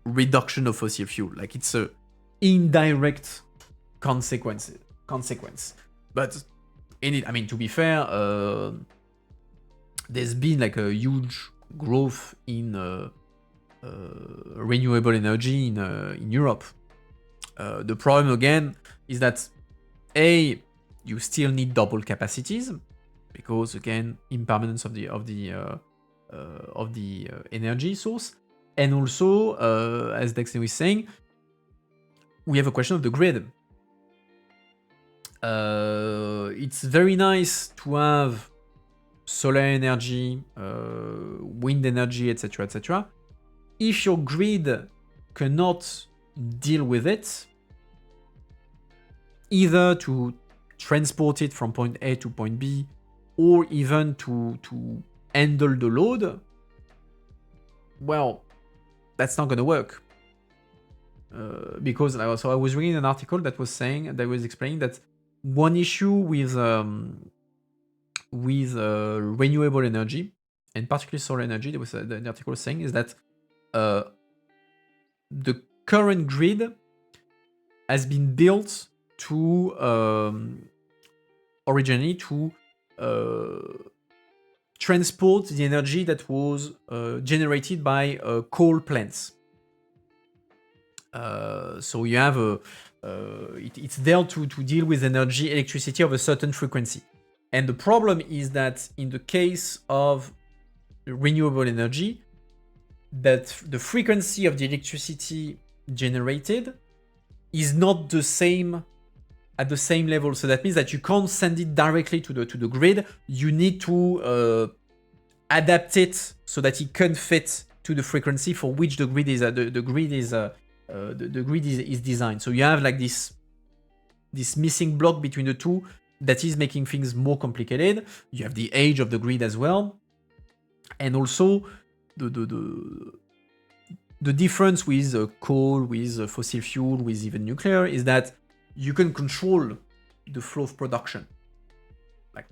reduction of fossil fuel. Like it's a indirect consequence. But in it, I mean, to be fair, there's been like a huge growth in renewable energy in Europe. The problem again is that you still need double capacities because again impermanence of the energy source, and also as Dexter was saying, we have a question of the grid. It's very nice to have solar energy, wind energy, etc., etc. If your grid cannot deal with it, either to transport it from point A to point B, or even to handle the load, well, that's not going to work. Because so I was reading an article that was explaining that one issue with renewable energy, and particularly solar energy, the article was saying is that the current grid has been built to originally to transport the energy that was generated by coal plants. So you have it's there to deal with electricity of a certain frequency. And the problem is that in the case of renewable energy, that the frequency of the electricity generated is not the same at the same level. So that means that you can't send it directly to the grid. You need to adapt it so that it can fit to the frequency for which the grid is is designed. So you have like this missing block between the two that is making things more complicated. You have the age of the grid as well, and also the difference with coal, with fossil fuel, with even nuclear is that you can control the flow of production. Like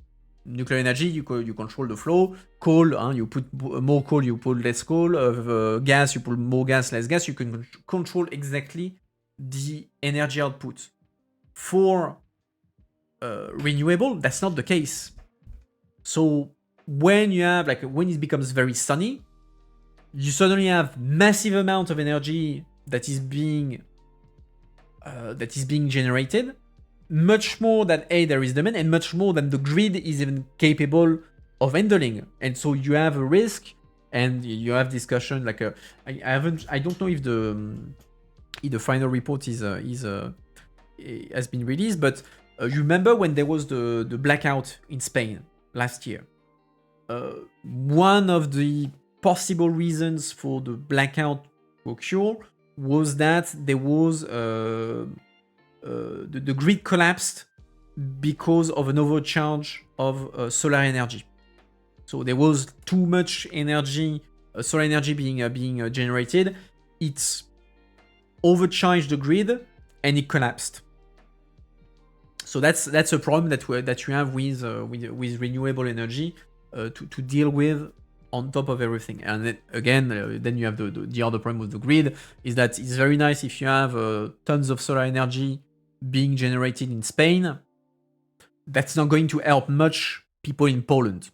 nuclear energy, you control the flow. Coal, you put more coal, you put less coal. Gas, you put more gas, less gas. You can control exactly the energy output. For renewable, that's not the case. So when it becomes very sunny, you suddenly have massive amount of energy that is being generated, much more than there is demand, and much more than the grid is even capable of handling. And so you have a risk, and you have discussion like I don't know if the final report has been released, but you remember when there was the blackout in Spain last year? One of the possible reasons for the blackout to occur was that there was the grid collapsed because of an overcharge of solar energy. So there was too much energy, solar energy being generated. It overcharged the grid and it collapsed. So that's a problem that you have with renewable energy to deal with on top of everything. And then you have the other problem with the grid is that it's very nice if you have tons of solar energy being generated in Spain. That's not going to help much people in Poland.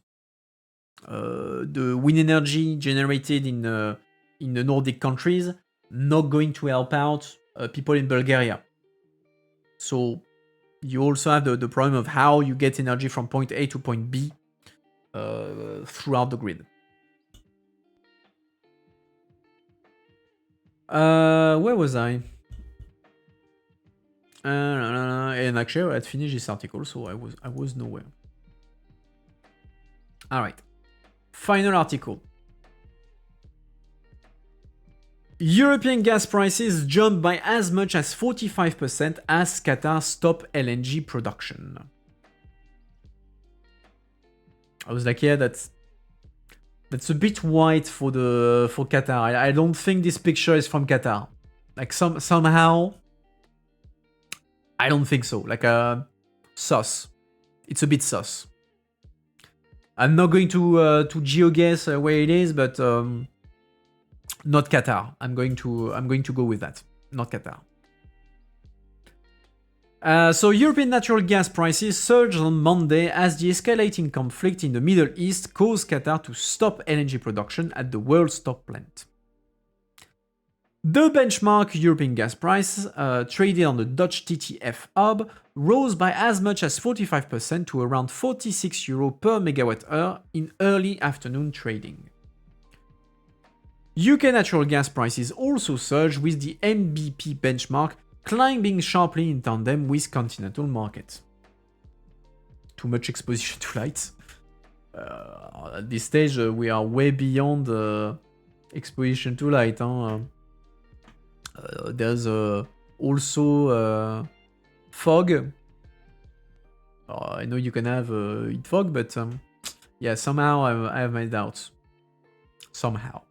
The wind energy generated in the Nordic countries not going to help out people in Bulgaria. So you also have the problem of how you get energy from point A to point B throughout the grid. Where was I? And actually, I had finished this article, so I was nowhere. All right. Final article. European gas prices jumped by as much as 45% as Qatar stopped LNG production. I was like, yeah, that's a bit white for Qatar. I don't think this picture is from Qatar. Like somehow, I don't think so. Like sus. it's a bit sus. I'm not going to geo-guess where it is, but not Qatar. I'm going to go with that. Not Qatar. So European natural gas prices surged on Monday as the escalating conflict in the Middle East caused Qatar to stop LNG production at the world's top plant. The benchmark European gas price, traded on the Dutch TTF hub, rose by as much as 45% to around €46 per megawatt-hour in early afternoon trading. UK natural gas prices also surged, with the NBP benchmark climbing sharply in tandem with continental markets. Too much exposition to light. At this stage, we are way beyond exposition to light. There's also fog. I know you can have heat fog, but yeah, somehow I have my doubts. Somehow.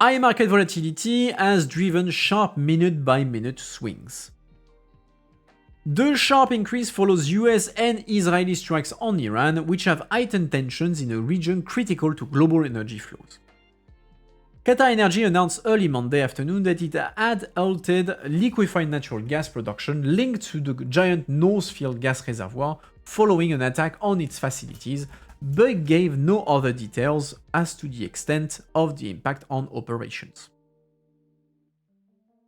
High market volatility has driven sharp minute-by-minute swings. The sharp increase follows US and Israeli strikes on Iran, which have heightened tensions in a region critical to global energy flows. Qatar Energy announced early Monday afternoon that it had halted liquefied natural gas production linked to the giant North Field gas reservoir following an attack on its facilities, but gave no other details as to the extent of the impact on operations.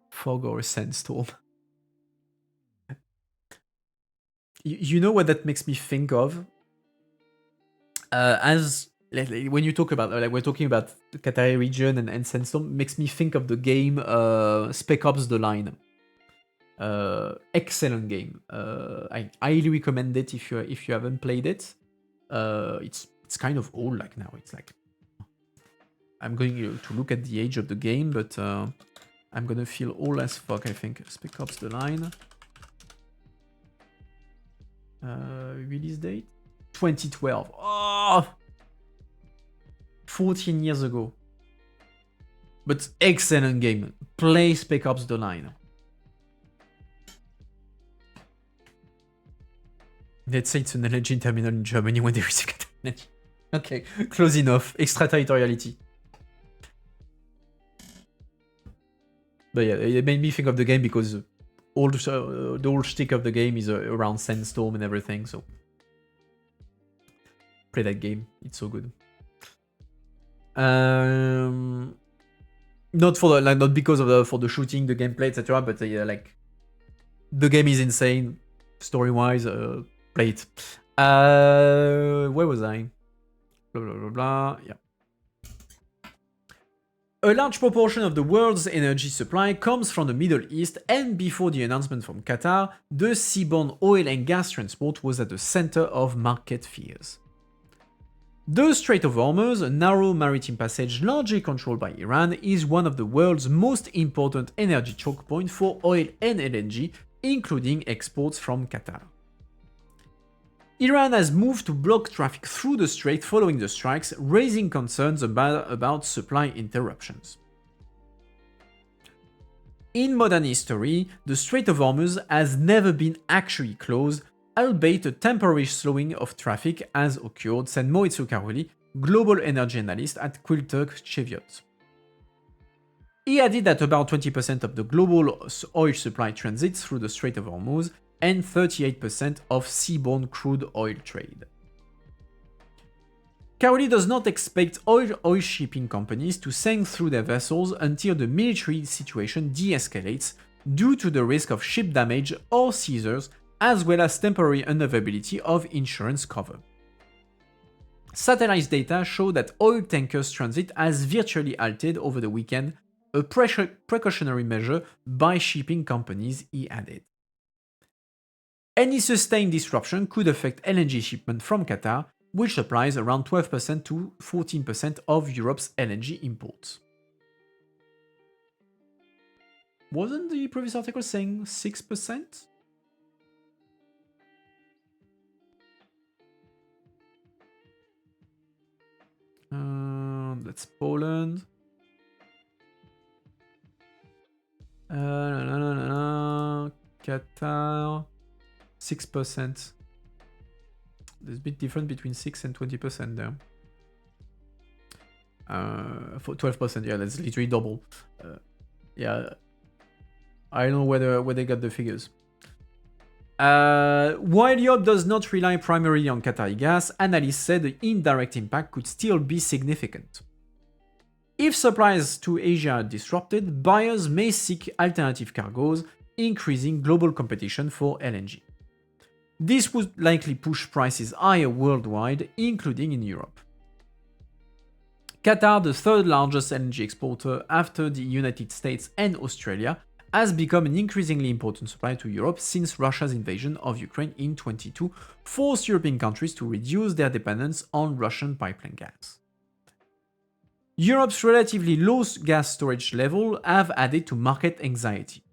Fog or a sandstorm. You know what that makes me think of? When you talk about, we're talking about the Qatari region and sandstorm, makes me think of the game Spec Ops: The Line. Excellent game. I highly recommend it if you haven't played it. It's kind of old like now. It's like, I'm going to look at the age of the game, but I'm gonna feel old as fuck, I think. Spec Ops: The Line. Release date 2012. Oh, 14 years ago. But excellent game. Play Spec Ops: The Line. Let's say it's an LNG terminal in Germany when there is a LNG. Okay, close enough. Extraterritoriality. But yeah, it made me think of the game because the whole shtick of the game is around sandstorm and everything. So play that game. It's so good. Not for the, not because of for the shooting, the gameplay, etc. But like the game is insane, story-wise. Play it. Where was I? Blah blah blah blah. Yeah. A large proportion of the world's energy supply comes from the Middle East, and before the announcement from Qatar, the seaborne oil and gas transport was at the center of market fears. The Strait of Hormuz, a narrow maritime passage largely controlled by Iran, is one of the world's most important energy choke points for oil and LNG, including exports from Qatar. Iran has moved to block traffic through the strait following the strikes, raising concerns about supply interruptions. In modern history, the Strait of Hormuz has never been actually closed, albeit a temporary slowing of traffic has occurred, said Maurizio Carulli, global energy analyst at Quilter Cheviot. He added that about 20% of the global oil supply transits through the Strait of Hormuz, and 38% of seaborne crude oil trade. Carulli does not expect oil shipping companies to sail through their vessels until the military situation de-escalates due to the risk of ship damage or seizures, as well as temporary unavailability of insurance cover. Satellite data show that oil tankers transit has virtually halted over the weekend, a precautionary measure by shipping companies, he added. Any sustained disruption could affect LNG shipment from Qatar, which supplies around 12% to 14% of Europe's LNG imports. Wasn't the previous article saying 6%? That's Poland. Qatar. 6%. There's a bit different between 6 and 20% there. For 12%, yeah, that's literally double. Yeah, I don't know where they got the figures. While Europe does not rely primarily on Qatari gas, analysts said the indirect impact could still be significant. If supplies to Asia are disrupted, buyers may seek alternative cargoes, increasing global competition for LNG. This would likely push prices higher worldwide, including in Europe. Qatar, the third largest LNG exporter after the United States and Australia, has become an increasingly important supplier to Europe since Russia's invasion of Ukraine in 2022 forced European countries to reduce their dependence on Russian pipeline gas. Europe's relatively low gas storage level have added to market anxiety.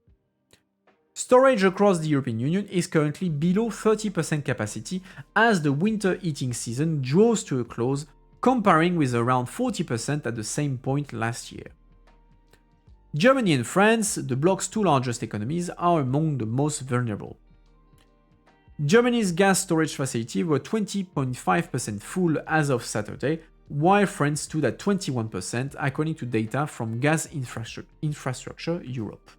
Storage across the European Union is currently below 30% capacity as the winter heating season draws to a close, comparing with around 40% at the same point last year. Germany and France, the bloc's two largest economies, are among the most vulnerable. Germany's gas storage facilities were 20.5% full as of Saturday, while France stood at 21% according to data from Gas Infrastructure Europe.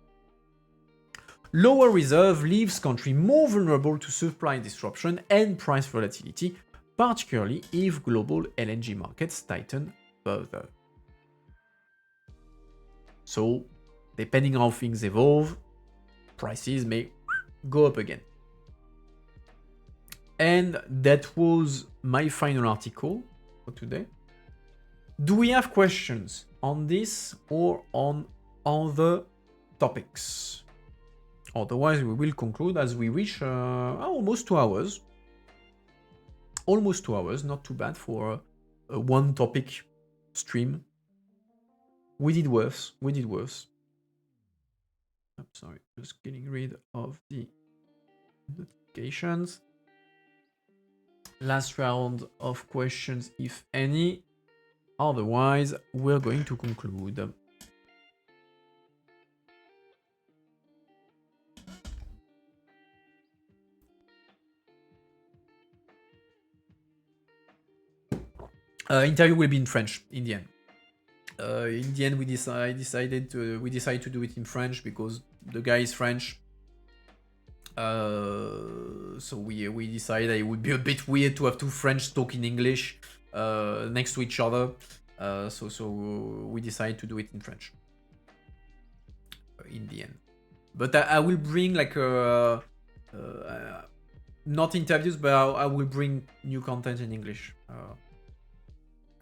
Lower reserve leaves countries more vulnerable to supply disruption and price volatility, particularly if global LNG markets tighten further. So, depending on how things evolve, prices may go up again. And that was my final article for today. Do we have questions on this or on other topics? Otherwise, we will conclude as we reach almost 2 hours. Almost 2 hours, not too bad for a one topic stream. We did worse. I'm sorry, just getting rid of the notifications. Last round of questions, if any. Otherwise, we're going to conclude. Interview will be in French in the end. In the end, we decided to do it in French because the guy is French. So we decided it would be a bit weird to have two French talking English next to each other. So we decided to do it in French in the end. But I will bring like not interviews, but I will bring new content in English.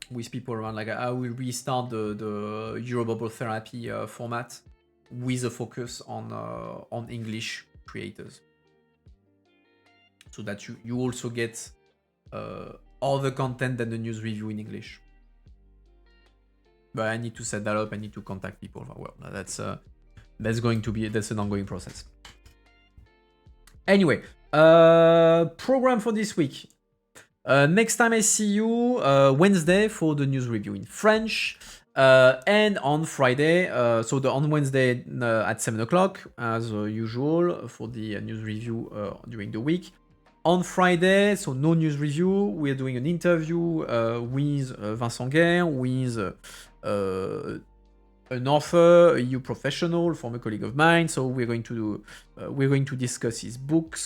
With people around, like I will restart the Eurobubble therapy format with a focus on English creators, so that you also get other content than the news review in English. But I need to set that up. I need to contact people. Well, that's an ongoing process. Anyway, program for this week. Next time I see you, Wednesday for the news review in French, and on Friday, on Wednesday at 7 o'clock, as usual, for the news review during the week. On Friday, so no news review, we're doing an interview with Vincent Guerre, with an author, a EU professional, former colleague of mine. So we're going to discuss his book,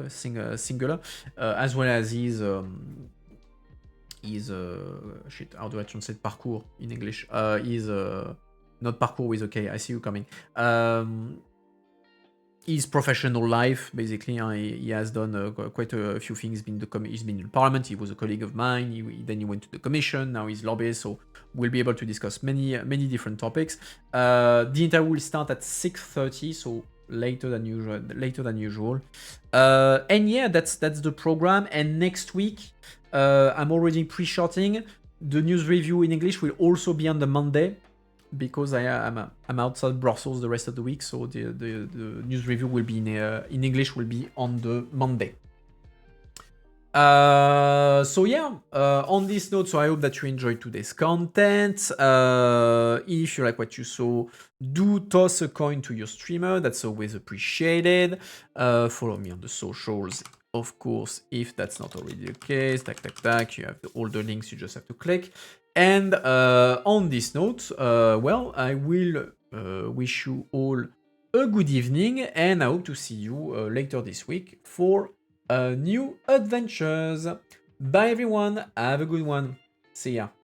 singular, as well as his how do I translate parcours in English? Not parcours with okay, I see you coming. His professional life, basically, he has done quite a few things. He's been in Parliament. He was a colleague of mine. Then he went to the Commission. Now he's lobbyist. So we'll be able to discuss many different topics. The interview will start at 6:30, so later than usual. And yeah, that's the program. And next week, I'm already pre-shotting. The news review in English will also be on the Monday, because I'm outside Brussels the rest of the week, so the news review will be in English will be on the Monday. So yeah, on this note, so I hope that you enjoyed today's content. If you like what you saw, do toss a coin to your streamer. That's always appreciated. Follow me on the socials, of course, if that's not already the case. Tac. You have all the links. You just have to click. And on this note, well, I will wish you all a good evening, and I hope to see you later this week for new adventures. Bye everyone, have a good one. See ya.